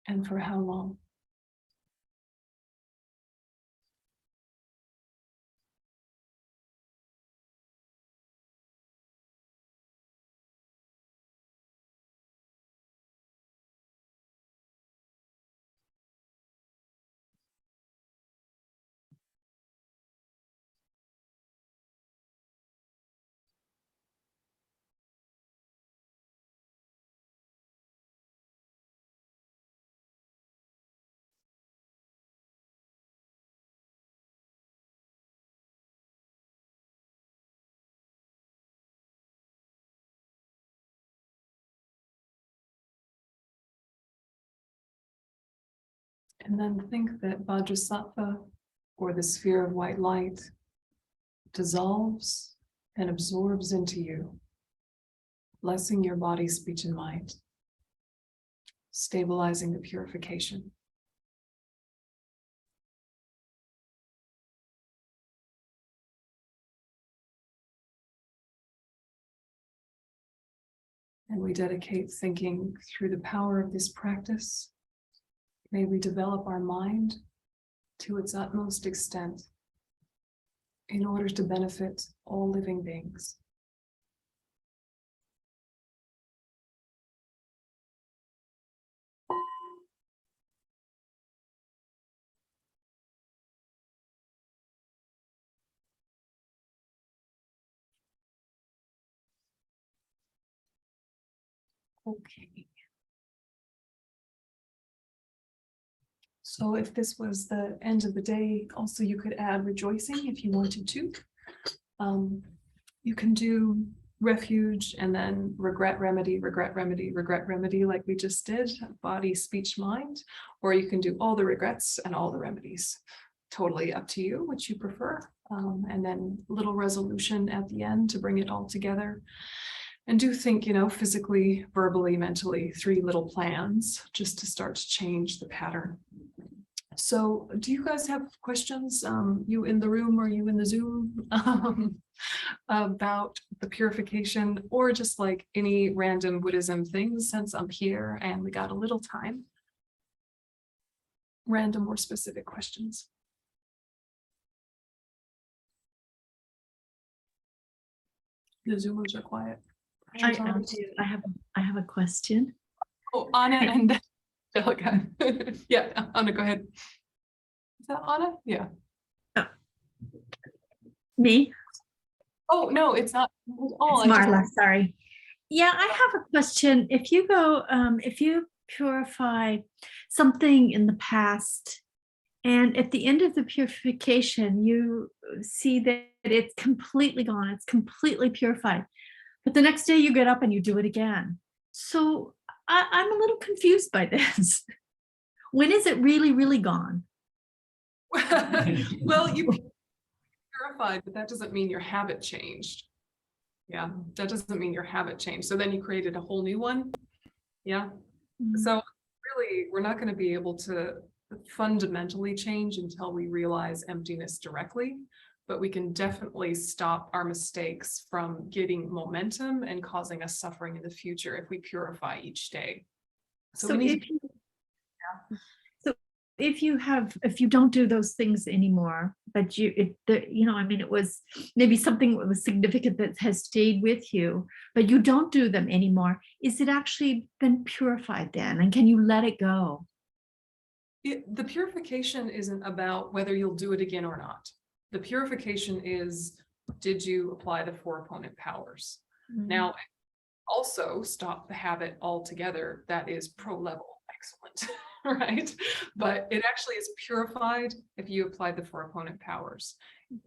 And for how long? And then think that Vajrasattva, or the sphere of white light, dissolves and absorbs into you, blessing your body, speech, and mind, stabilizing the purification. And we dedicate thinking through the power of this practice. May we develop our mind to its utmost extent in order to benefit all living beings. Okay. So if this was the end of the day, also you could add rejoicing if you wanted to. You can do refuge and then regret, remedy, regret, remedy, regret, remedy, like we just did, body, speech, mind, or you can do all the regrets and all the remedies. Totally up to you, which you prefer. And then little resolution at the end to bring it all together. And do think, physically, verbally, mentally, 3 little plans just to start to change the pattern. So do you guys have questions, you in the room or you in the Zoom, about the purification, or just like any random Buddhism things, since I'm here and we got a little time? Random or specific questions? The Zoomers are quiet. I do. I have a question. Oh, Anna and Angelica. Yeah, Anna, go ahead. Is that Anna? Yeah. Me? Oh, no, it's not. Oh, It's Marla, sorry. Yeah, I have a question. If you purify something in the past, and at the end of the purification, you see that it's completely gone, it's completely purified, but the next day you get up and you do it again. So I'm a little confused by this. When is it really, really gone? Well, you purified, but that doesn't mean your habit changed. Yeah, that doesn't mean your habit changed. So then you created a whole new one. Yeah. Mm-hmm. So really, we're not going to be able to fundamentally change until we realize emptiness directly, but we can definitely stop our mistakes from getting momentum and causing us suffering in the future if we purify each day. So if you don't do those things anymore, but it was maybe something that was significant that has stayed with you, but you don't do them anymore, is it actually been purified then? And can you let it go? The purification isn't about whether you'll do it again or not. The purification is, did you apply the 4 opponent powers? Mm-hmm. Now, also stop the habit altogether. That is pro level excellent. Right? But it actually is purified if you apply the 4 opponent powers.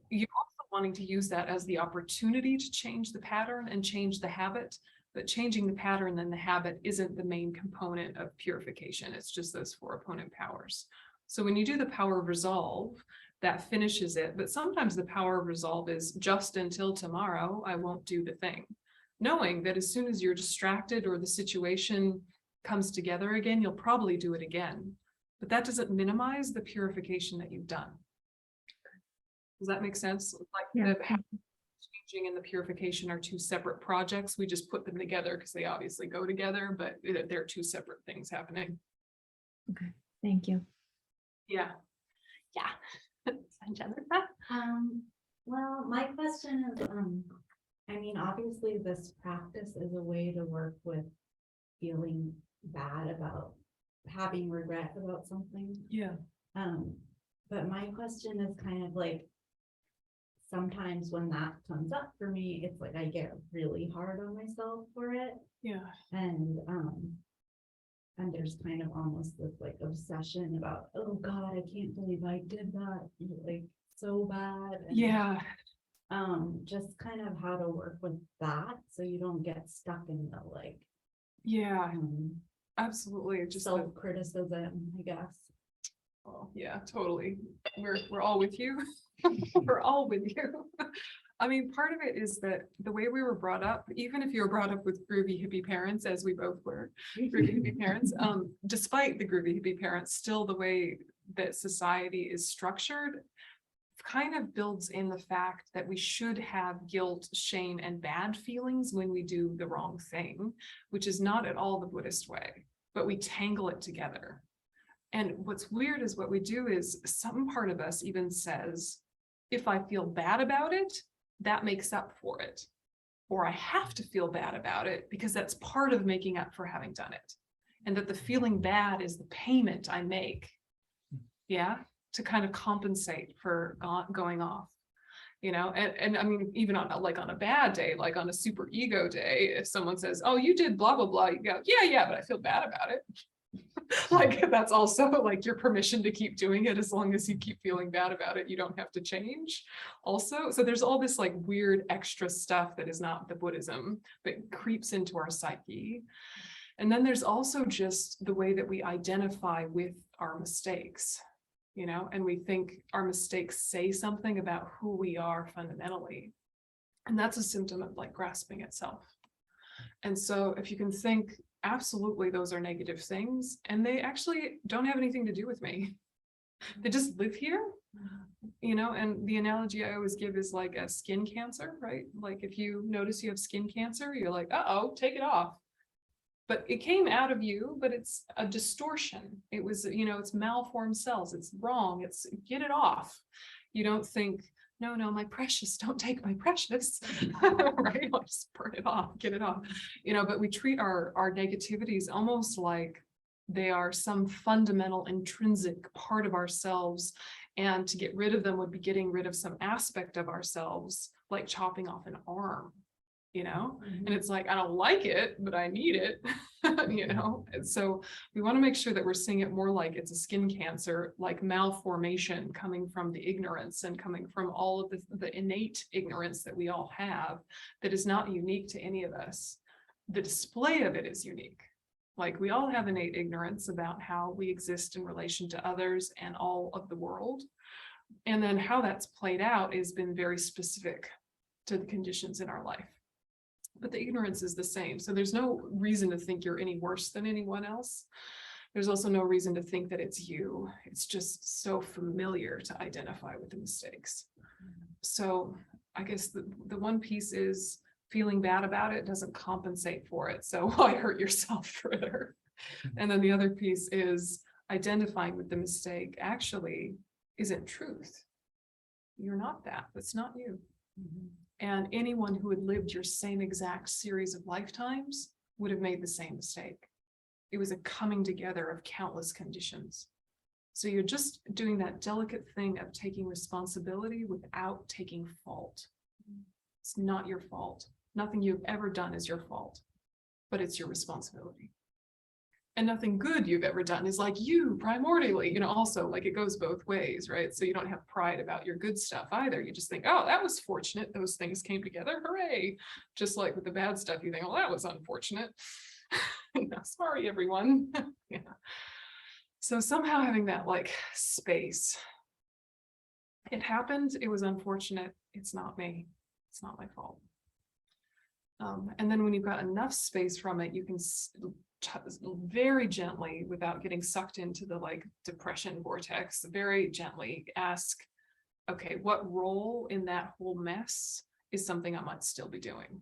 You're also wanting to use that as the opportunity to change the pattern and change the habit, but changing the pattern and the habit isn't the main component of purification. It's just those 4 opponent powers. So when you do the power of resolve, that finishes it. But sometimes the power of resolve is just until tomorrow, I won't do the thing. Knowing that as soon as you're distracted or the situation comes together again, you'll probably do it again. But that doesn't minimize the purification that you've done. Does that make sense? Like Yeah. the changing and the purification are two separate projects. We just put them together because they obviously go together, but they're two separate things happening. Okay, thank you. Yeah. Yeah. Jennifer? Well, my question is, I mean, obviously this practice is a way to work with feeling bad about having regret about something. Yeah. But my question is kind of like, sometimes when that comes up for me, it's like I get really hard on myself for it. Yeah. And there's kind of almost this like obsession about, oh God, I can't believe I did that, like so bad. And, Yeah. just kind of how to work with that so you don't get stuck in the like Yeah. Absolutely. Just the, self-criticism, I guess. oh, yeah, totally. We're all with you. We're all with you. I mean, part of it is that the way we were brought up, even if you were brought up with groovy hippie parents, as we both were, groovy hippie parents, despite the groovy hippie parents, still the way that society is structured kind of builds in the fact that we should have guilt, shame, and bad feelings when we do the wrong thing, which is not at all the Buddhist way, but we tangle it together. And what's weird is what we do is some part of us even says, if I feel bad about it, that makes up for it. Or I have to feel bad about it because that's part of making up for having done it. And that the feeling bad is the payment I make. Yeah. To kind of compensate for going off, you know, and I mean, even on a bad day, like on a super ego day, if someone says, oh, you did blah, blah, blah, you go, yeah, but I feel bad about it. Like that's also like your permission to keep doing it. As long as you keep feeling bad about it, you don't have to change also. So there's all this like weird extra stuff that is not the Buddhism, but creeps into our psyche. And then there's also just the way that we identify with our mistakes, you know, and we think our mistakes say something about who we are fundamentally. And that's a symptom of like grasping itself. And so if you can think, absolutely, those are negative things, and they actually don't have anything to do with me. They just live here, you know, and the analogy I always give is like a skin cancer, right? Like if you notice you have skin cancer, you're like, uh-oh, take it off. But it came out of you, but it's a distortion. It was, you know, it's malformed cells. It's wrong. It's get it off. You don't think, no, my precious, don't take my precious, right? I'll just burn it off, get it off, you know, but we treat our negativities almost like they are some fundamental intrinsic part of ourselves. And to get rid of them would be getting rid of some aspect of ourselves, like chopping off an arm. You know, and it's like, I don't like it, but I need it, you know, and so we want to make sure that we're seeing it more like it's a skin cancer, like malformation coming from the ignorance and coming from all of the innate ignorance that we all have that is not unique to any of us. The display of it is unique. Like we all have innate ignorance about how we exist in relation to others and all of the world. And then how that's played out has been very specific to the conditions in our life. But the ignorance is the same. So there's no reason to think you're any worse than anyone else. There's also no reason to think that it's you. It's just so familiar to identify with the mistakes. So I guess the one piece is feeling bad about it doesn't compensate for it. So why hurt yourself further? And then the other piece is identifying with the mistake actually isn't truth. You're not that. That's not you. And anyone who had lived your same exact series of lifetimes would have made the same mistake. It was a coming together of countless conditions. So you're just doing that delicate thing of taking responsibility without taking fault. It's not your fault. Nothing you've ever done is your fault, but it's your responsibility. And nothing good you've ever done is like you primordially, you know, also like it goes both ways, right? So you don't have pride about your good stuff either. You just think, oh, that was fortunate. Those things came together. Hooray. Just like with the bad stuff, you think, oh, that was unfortunate. No, sorry, everyone. Yeah. So somehow having that like space. It happened. It was unfortunate. It's not me. It's not my fault. And then when you've got enough space from it, you can very gently, without getting sucked into the like depression vortex, very gently ask, okay, what role in that whole mess is something I might still be doing?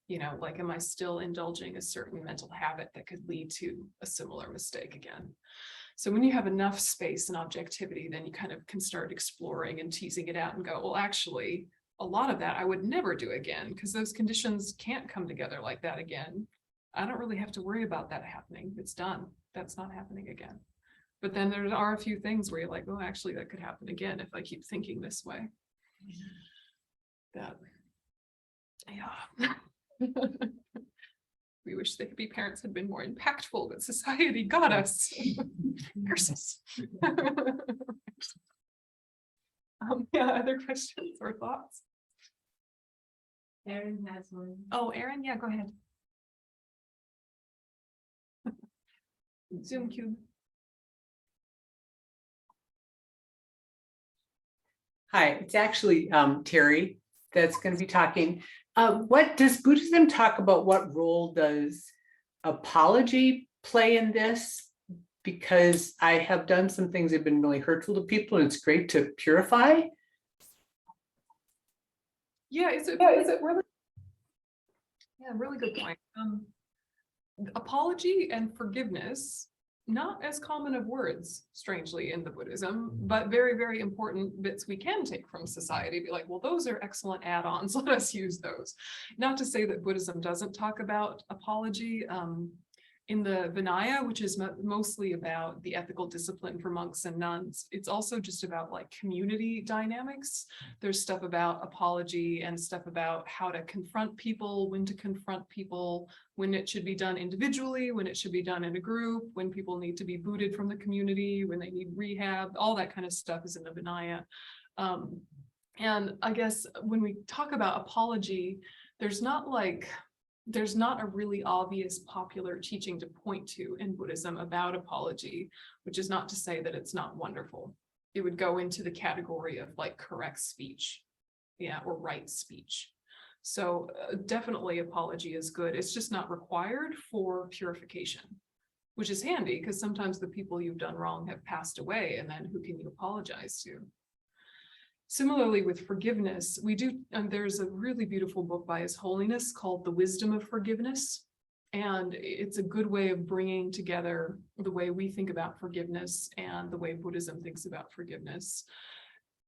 You know, like, am I still indulging a certain mental habit that could lead to a similar mistake again? So when you have enough space and objectivity, then you kind of can start exploring and teasing it out and go, well, actually, a lot of that I would never do again, because those conditions can't come together like that again. I don't really have to worry about that happening. It's done. That's not happening again. But then there are a few things where you're like, oh, actually, that could happen again if I keep thinking this way. That, yeah. We wish the hippie parents had been more impactful, but society got us. Curses. Yeah, other questions or thoughts? Erin has one. Oh, Erin, yeah, go ahead. Zoom cube. Hi, it's actually Terry that's going to be talking. What does Buddhism talk about? What role does apology play in this? Because I have done some things that have been really hurtful to people, and it's great to purify. Yeah, is it really? Yeah, really good point. Apology and forgiveness, not as common of words, strangely, in the Buddhism, but very, very important bits we can take from society. Be like, well, those are excellent add-ons. Let us use those. Not to say that Buddhism doesn't talk about apology. In the Vinaya, which is mostly about the ethical discipline for monks and nuns, it's also just about like community dynamics. There's stuff about apology and stuff about how to confront people, when to confront people, when it should be done individually, when it should be done in a group, when people need to be booted from the community, when they need rehab, all that kind of stuff is in the Vinaya. And I guess when we talk about apology, there's not a really obvious popular teaching to point to in Buddhism about apology, which is not to say that it's not wonderful. It would go into the category of like correct speech, yeah, or right speech. So definitely apology is good. It's just not required for purification, which is handy because sometimes the people you've done wrong have passed away, and then who can you apologize to? Similarly with forgiveness, there's a really beautiful book by His Holiness called The Wisdom of Forgiveness. And it's a good way of bringing together the way we think about forgiveness and the way Buddhism thinks about forgiveness.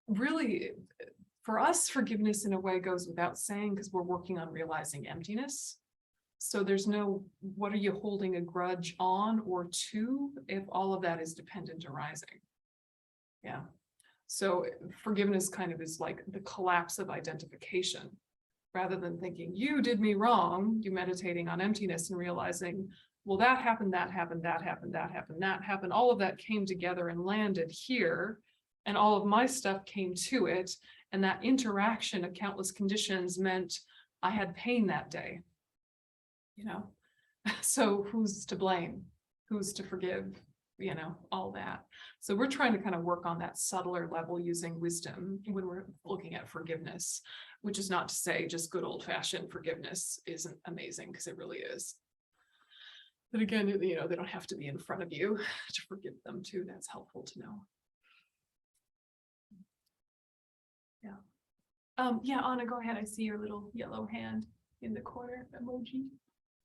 Really, for us, forgiveness in a way goes without saying because we're working on realizing emptiness. So there's no, what are you holding a grudge on or to if all of that is dependent arising? Yeah. So forgiveness kind of is like the collapse of identification. Rather than thinking, you did me wrong, you meditating on emptiness and realizing, well, that happened, that happened, that happened, that happened, that happened. All of that came together and landed here. And all of my stuff came to it. And that interaction of countless conditions meant I had pain that day. You know, so who's to blame? Who's to forgive? You know, all that. So we're trying to kind of work on that subtler level using wisdom when we're looking at forgiveness, which is not to say just good old fashioned forgiveness isn't amazing, because it really is. But again, you know, they don't have to be in front of you to forgive them too. That's helpful to know. Yeah. Yeah, Anna, go ahead. I see your little yellow hand in the corner emoji.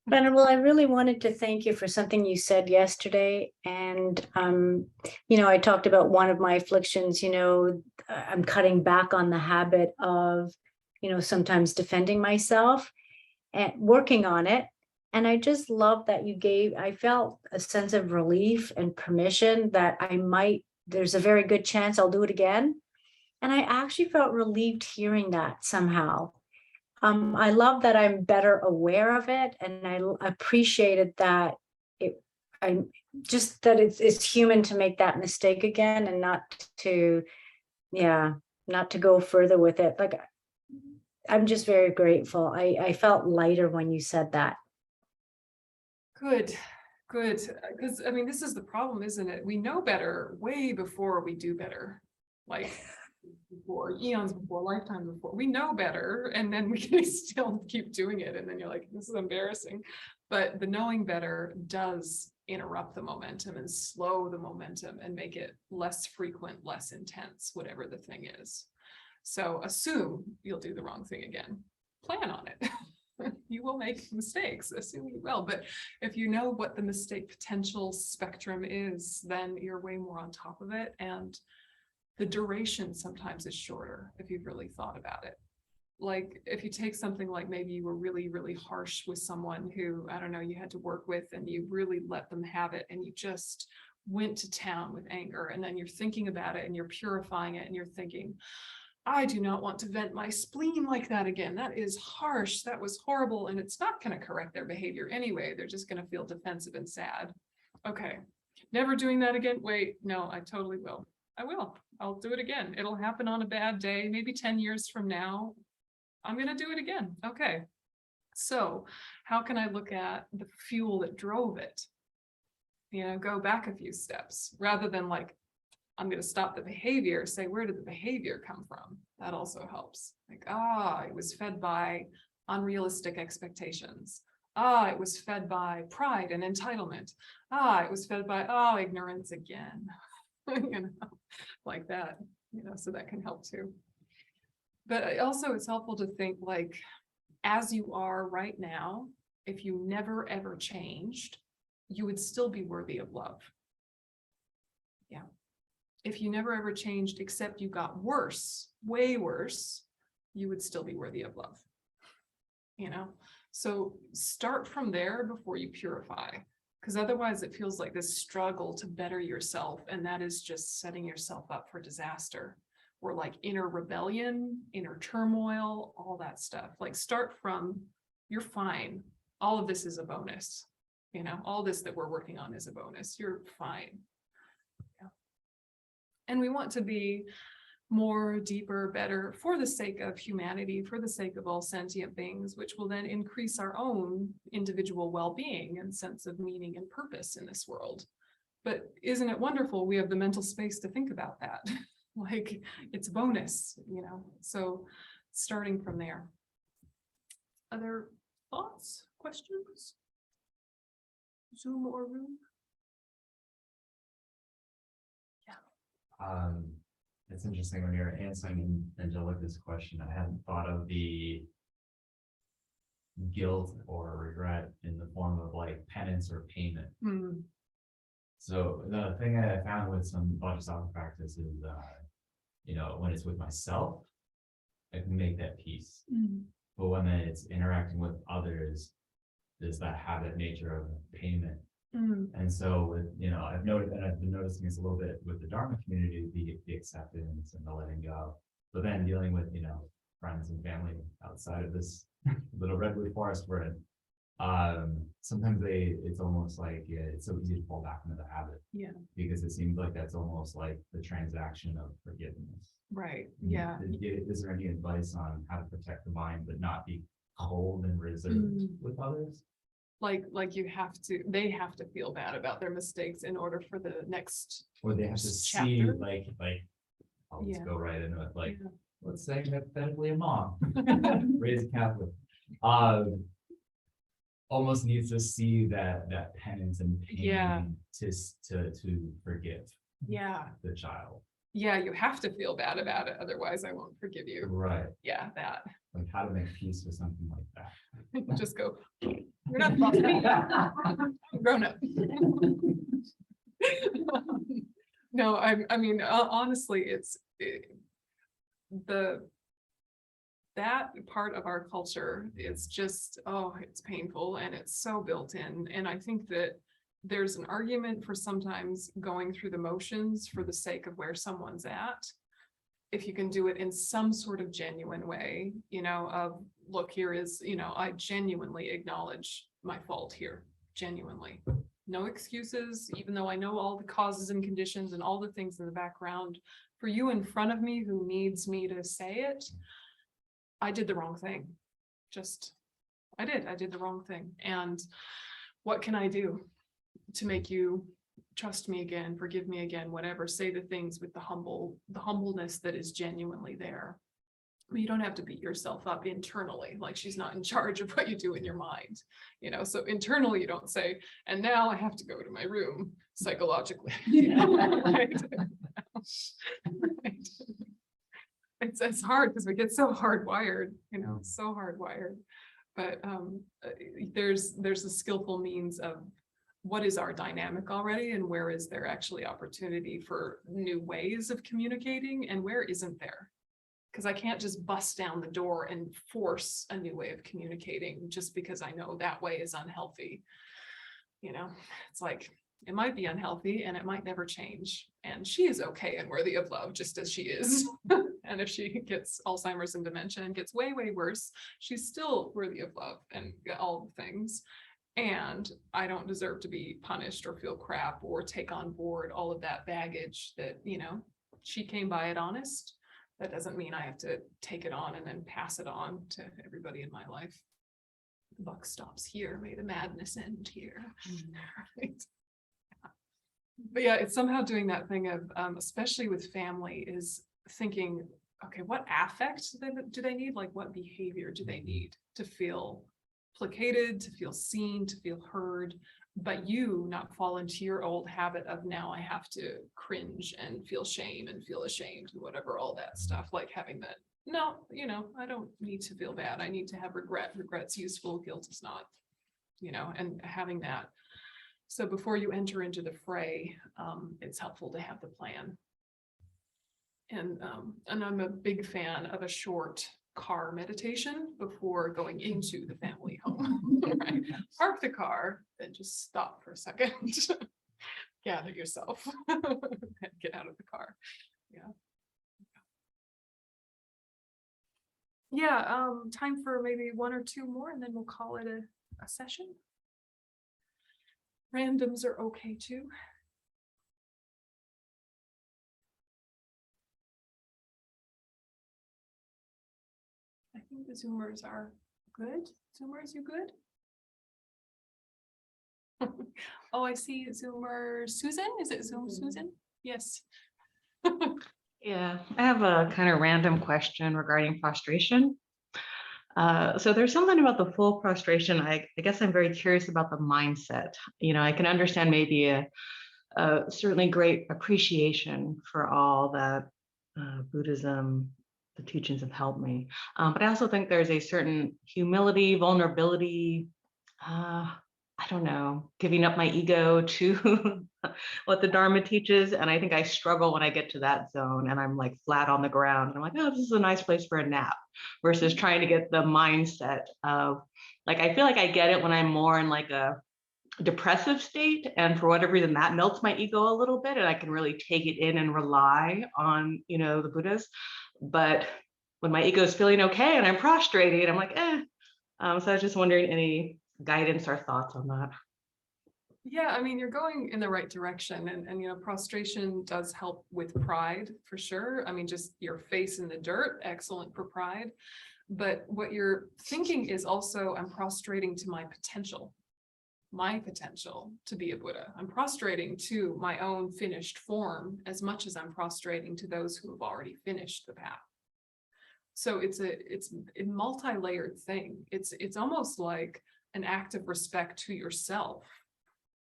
Venerable, I really wanted to thank you for something you said yesterday. And, I talked about one of my afflictions, I'm cutting back on the habit of, sometimes defending myself and working on it. And I just love that I felt a sense of relief and permission that there's a very good chance I'll do it again. And I actually felt relieved hearing that somehow. I love that I'm better aware of it, and I appreciated that it's human to make that mistake again, and not to go further with it. Like, I'm just very grateful. I felt lighter when you said that. Good. Because I mean, this is the problem, isn't it? We know better way before we do better. Like before, eons before, lifetime before, we know better, and then we can still keep doing it, and then you're like, this is embarrassing. But the knowing better does interrupt the momentum and slow the momentum and make it less frequent, less intense, whatever the thing is. So assume you'll do the wrong thing again. Plan on it. You will make mistakes, assume you will. But if you know what the mistake potential spectrum is, then you're way more on top of it. And the duration sometimes is shorter if you've really thought about it. Like if you take something like maybe you were really, really harsh with someone who, I don't know, you had to work with and you really let them have it and you just went to town with anger, and then you're thinking about it and you're purifying it and you're thinking, I do not want to vent my spleen like that again. That is harsh. That was horrible. And it's not going to correct their behavior anyway. They're just going to feel defensive and sad. Okay. Never doing that again. Wait, no, I totally will. I will. I'll do it again. It'll happen on a bad day, maybe 10 years from now. I'm going to do it again. Okay. So how can I look at the fuel that drove it? Go back a few steps rather than like, I'm going to stop the behavior, say, where did the behavior come from? That also helps. Like, it was fed by unrealistic expectations. It was fed by pride and entitlement. It was fed by, ignorance again, like that, so that can help too. But also it's helpful to think like, as you are right now, if you never ever changed, you would still be worthy of love. Yeah. If you never ever changed, except you got worse, way worse, you would still be worthy of love. So start from there before you purify, because otherwise it feels like this struggle to better yourself. And that is just setting yourself up for disaster, or like inner rebellion, inner turmoil, all that stuff. Like start from, you're fine. All of this is a bonus. All this that we're working on is a bonus. You're fine. And we want to be more, deeper, better for the sake of humanity, for the sake of all sentient beings, which will then increase our own individual well-being and sense of meaning and purpose in this world. But isn't it wonderful we have the mental space to think about that? Like it's a bonus, so starting from there. Other thoughts, questions? Zoom or room? It's interesting when you're answering Angelica's question, I hadn't thought of the guilt or regret in the form of like penance or payment. So the thing that I found with some Vajrasattva practice is, when it's with myself, I can make that peace. But when it's interacting with others, there's that habit nature of payment. And so with, I've noted, and I've been noticing this a little bit with the Dharma community, the acceptance and the letting go, but then dealing with, friends and family outside of this little redwood forest we're in, sometimes it's almost like it's so easy to fall back into the habit. Yeah. Because it seems like that's almost like the transaction of forgiveness. Right. Yeah. Is there any advice on how to protect the mind but not be cold and reserved with others? Like they have to feel bad about their mistakes in order for the next, or they have to chapter. See like I'll just go right into it. Like let's say hypothetically a mom raised Catholic, almost needs to see that penance and pain to forgive the child. Yeah, you have to feel bad about it, otherwise I won't forgive you. Right. Yeah, that. Like how to make peace with something like that. Just go, you're not supposed to be. I'm grown up. No, I mean, honestly, that part of our culture is just, it's painful and it's so built in. And I think that there's an argument for sometimes going through the motions for the sake of where someone's at. If you can do it in some sort of genuine way, of look, here is, I genuinely acknowledge my fault here, genuinely. No excuses, even though I know all the causes and conditions and all the things in the background. For you in front of me who needs me to say it, I did the wrong thing. I did the wrong thing. And what can I do to make you trust me again, forgive me again, whatever, say the things with the humbleness that is genuinely there. You don't have to beat yourself up internally, like she's not in charge of what you do in your mind, so internally you don't say, and now I have to go to my room psychologically. Right? Right. It's hard because we get so hardwired, so hardwired. But there's a skillful means of what is our dynamic already, and where is there actually opportunity for new ways of communicating, and where isn't there? Because I can't just bust down the door and force a new way of communicating just because I know that way is unhealthy. It's like, it might be unhealthy and it might never change. And she is okay and worthy of love just as she is. And if she gets Alzheimer's and dementia and gets way, way worse, she's still worthy of love and all the things. And I don't deserve to be punished or feel crap or take on board all of that baggage that, she came by it honest. That doesn't mean I have to take it on and then pass it on to everybody in my life. The buck stops here. May the madness end here. Right? But yeah, it's somehow doing that thing of, especially with family, is thinking, okay, what affect do they need? Like, what behavior do they need to feel placated, to feel seen, to feel heard? But you not fall into your old habit of, now I have to cringe and feel shame and feel ashamed and whatever, all that stuff, like having that, no, I don't need to feel bad. I need to have regret. Regret's useful, guilt is not, and having that. So before you enter into the fray, it's helpful to have the plan. And I'm a big fan of a short car meditation before going into the family home. Right? Park the car, then just stop for a second. Gather yourself and get out of the car. Yeah, time for maybe one or two more, and then we'll call it a session. Randoms are okay too. I think the Zoomers are good. Zoomers, you good? Oh, I see Zoomer Susan. Is it Zoom Susan? Yes. Yeah, I have a kind of random question regarding prostration. So there's something about the full prostration. I guess I'm very curious about the mindset. I can understand maybe a certainly great appreciation for all that Buddhism, the teachings have helped me. But I also think there's a certain humility, vulnerability, I don't know, giving up my ego to what the Dharma teaches. And I think I struggle when I get to that zone and I'm like flat on the ground. And I'm like, oh, this is a nice place for a nap, versus trying to get the mindset of, like, I feel like I get it when I'm more in like a depressive state. And for whatever reason, that melts my ego a little bit and I can really take it in and rely on, the Buddhas. But when my ego is feeling okay and I'm prostrating, I'm like, eh. So I was just wondering any guidance or thoughts on that. Yeah, I mean, you're going in the right direction, and prostration does help with pride for sure. I mean, just your face in the dirt, excellent for pride. But what you're thinking is also, I'm prostrating to my potential to be a Buddha. I'm prostrating to my own finished form as much as I'm prostrating to those who have already finished the path. So it's a multi-layered thing. It's almost like an act of respect to yourself.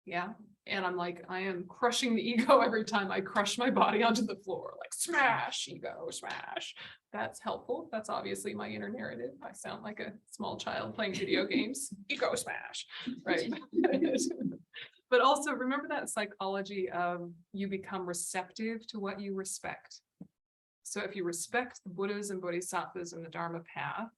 Yeah. And I'm like, I am crushing the ego every time I crush my body onto the floor, like smash, ego, smash. That's helpful. That's obviously my inner narrative. I sound like a small child playing video games, ego smash, right? But also remember that psychology of you become receptive to what you respect. So if you respect the Buddhas and Bodhisattvas and the Dharma path,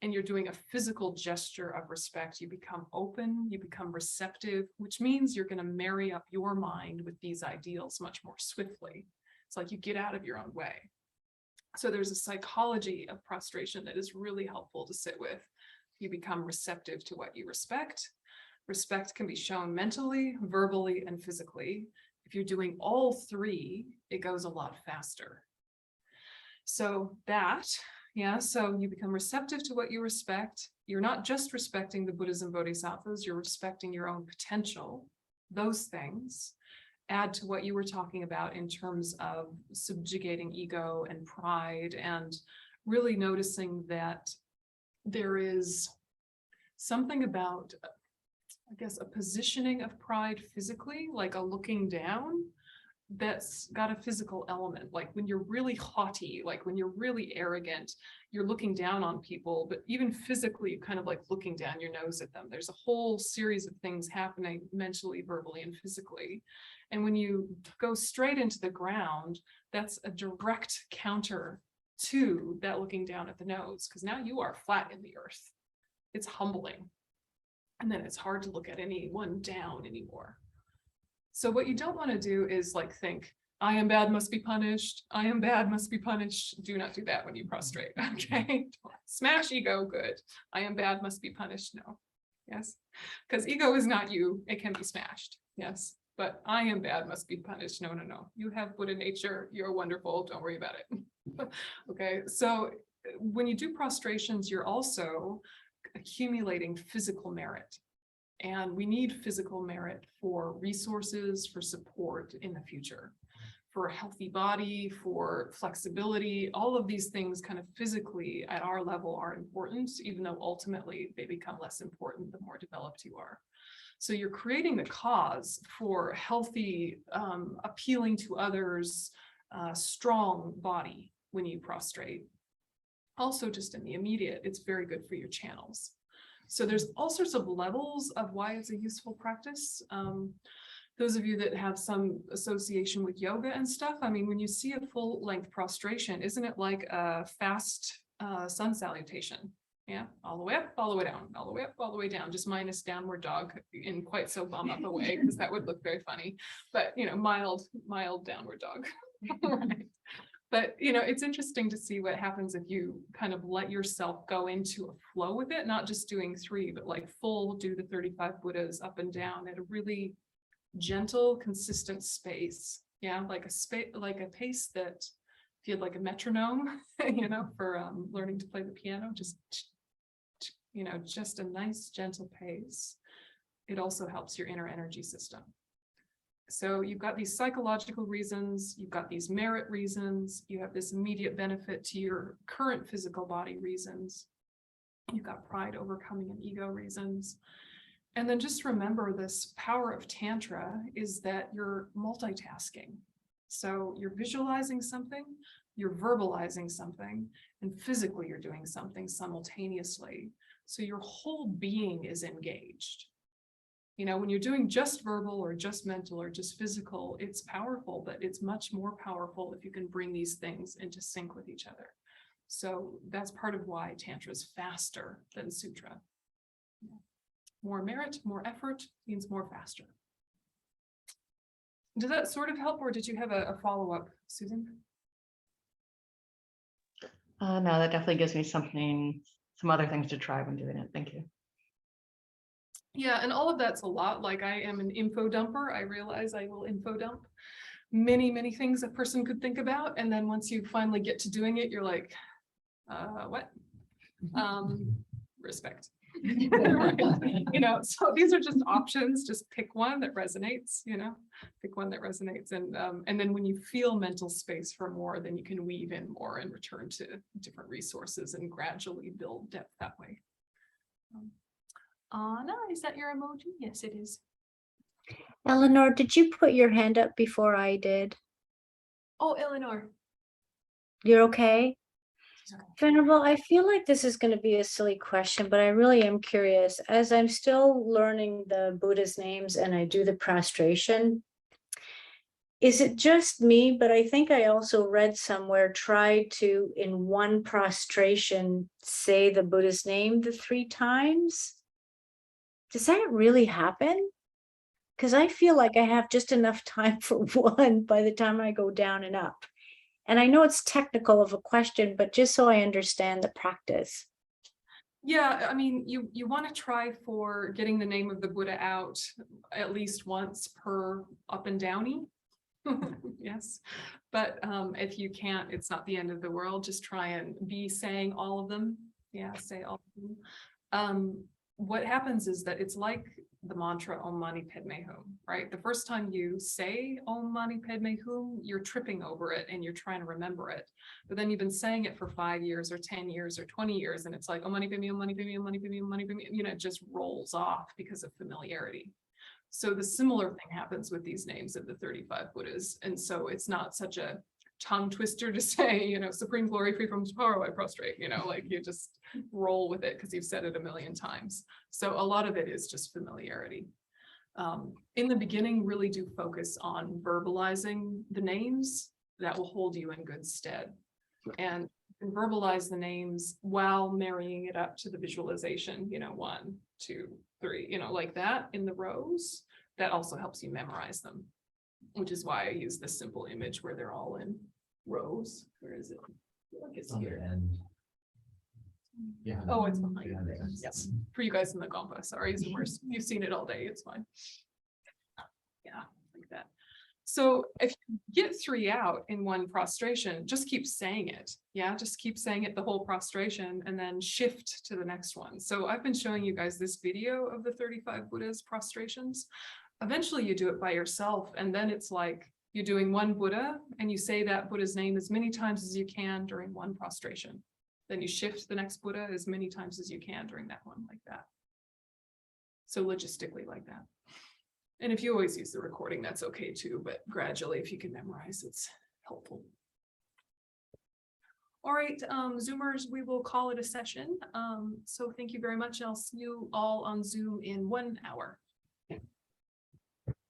and you're doing a physical gesture of respect, you become open, you become receptive, which means you're going to marry up your mind with these ideals much more swiftly. It's like you get out of your own way. So there's a psychology of prostration that is really helpful to sit with. You become receptive to what you respect. Respect can be shown mentally, verbally, and physically. If you're doing all three, it goes a lot faster. So so you become receptive to what you respect. You're not just respecting the Buddhas and Bodhisattvas, you're respecting your own potential. Those things add to what you were talking about in terms of subjugating ego and pride and really noticing that there is something about, I guess, a positioning of pride physically, like a looking down, that's got a physical element. Like when you're really haughty, like when you're really arrogant, you're looking down on people, but even physically, kind of like looking down your nose at them. There's a whole series of things happening mentally, verbally, and physically. And when you go straight into the ground, that's a direct counter to that looking down at the nose, because now you are flat in the earth. It's humbling. And then it's hard to look at anyone down anymore. So what you don't want to do is like think, I am bad, must be punished. I am bad, must be punished. Do not do that when you prostrate, okay? Smash ego, good. I am bad, must be punished, no. Yes, because ego is not you, it can be smashed, yes. But I am bad, must be punished, no, no, no. You have Buddha nature, you're wonderful, don't worry about it. Okay, so when you do prostrations, you're also accumulating physical merit. And we need physical merit for resources, for support in the future, for a healthy body, for flexibility. All of these things kind of physically at our level are important, even though ultimately they become less important the more developed you are. So you're creating the cause for healthy, appealing to others, strong body when you prostrate. Also, just in the immediate, it's very good for your channels. So there's all sorts of levels of why it's a useful practice. Those of you that have some association with yoga and stuff, I mean, when you see a full length prostration, isn't it like a fast sun salutation? Yeah, all the way up, all the way down, all the way up, all the way down, just minus downward dog in quite so bum up a way, because that would look very funny. But, you know, mild downward dog. Right. But, you know, it's interesting to see what happens if you kind of let yourself go into a flow with it, not just doing 3, but like full do the 35 Buddhas up and down at a really gentle, consistent space. Yeah, like a pace that if you had like a metronome, you know, for learning to play the piano, just, you know, just a nice, gentle pace. It also helps your inner energy system. So you've got these psychological reasons, you've got these merit reasons, you have this immediate benefit to your current physical body reasons. You've got pride, overcoming, and ego reasons. And then just remember, this power of Tantra is that you're multitasking. So you're visualizing something, you're verbalizing something, and physically you're doing something simultaneously. So your whole being is engaged. You know, when you're doing just verbal or just mental or just physical, it's powerful, but it's much more powerful if you can bring these things into sync with each other. So that's part of why Tantra is faster than Sutra. More merit, more effort means more faster. Does that sort of help, or did you have a follow-up, Susan? No, that definitely gives me some other things to try when doing it. Thank you. Yeah, and all of that's a lot. Like, I am an info dumper. I realize I will info dump many, many things a person could think about. And then once you finally get to doing it, you're like, what? Respect. Right. You know, so these are just options. Just pick one that resonates, you know, pick one that resonates. And then when you feel mental space for more, then you can weave in more and return to different resources and gradually build depth that way. Anna, is that your emoji? Yes, it is. Eleanor, did you put your hand up before I did? Oh, Eleanor. You're okay? Okay. Venerable, I feel like this is going to be a silly question, but I really am curious. As I'm still learning the Buddha's names and I do the prostration, is it just me? But I think I also read somewhere, try to, in one prostration, say the Buddha's name the 3 times. Does that really happen? Because I feel like I have just enough time for one by the time I go down and up. And I know it's technical of a question, but just so I understand the practice. Yeah, I mean, you want to try for getting the name of the Buddha out at least once per up and downy. Yes, but if you can't, it's not the end of the world. Just try and be saying all of them. Yeah, say all of them. what happens is that it's like the mantra Om Mani Padme Hum, right? The first time you say Om Mani Padme Hum, you're tripping over it and you're trying to remember it. But then you've been saying it for 5 years or 10 years or 20 years, and it's like Om Mani Padme, Om Mani Padme, Om Mani Padme, Om Mani Padme, it just rolls off because of familiarity. So the similar thing happens with these names of the 35 Buddhas. And so it's not such a tongue twister to say, supreme glory, free from sorrow, I prostrate, like you just roll with it because you've said it a million times. So a lot of it is just familiarity. In the beginning, really do focus on verbalizing the names. That will hold you in good stead. And verbalize the names while marrying it up to the visualization, 1, 2, 3, like that in the rows. That also helps you memorize them, which is why I use this simple image where they're all in rows. Where is it? I feel like it's On the here. end. Yeah. Oh, it's behind Yeah, there. Yes. For you guys in the Gompa, sorry, Zoomers, you've seen it all day, it's fine. Yeah, like that. So if you get 3 out in one prostration, just keep saying it. Yeah, just keep saying it the whole prostration and then shift to the next one. So I've been showing you guys this video of the 35 Buddhas prostrations. Eventually you do it by yourself, and then it's like you're doing one Buddha and you say that Buddha's name as many times as you can during one prostration. Then you shift to the next Buddha as many times as you can during that one, like that. So logistically like that. And if you always use the recording, that's okay too, but gradually, if you can memorize, it's helpful. All right, Zoomers, we will call it a session. So thank you very much. I'll see you all on Zoom in 1 hour.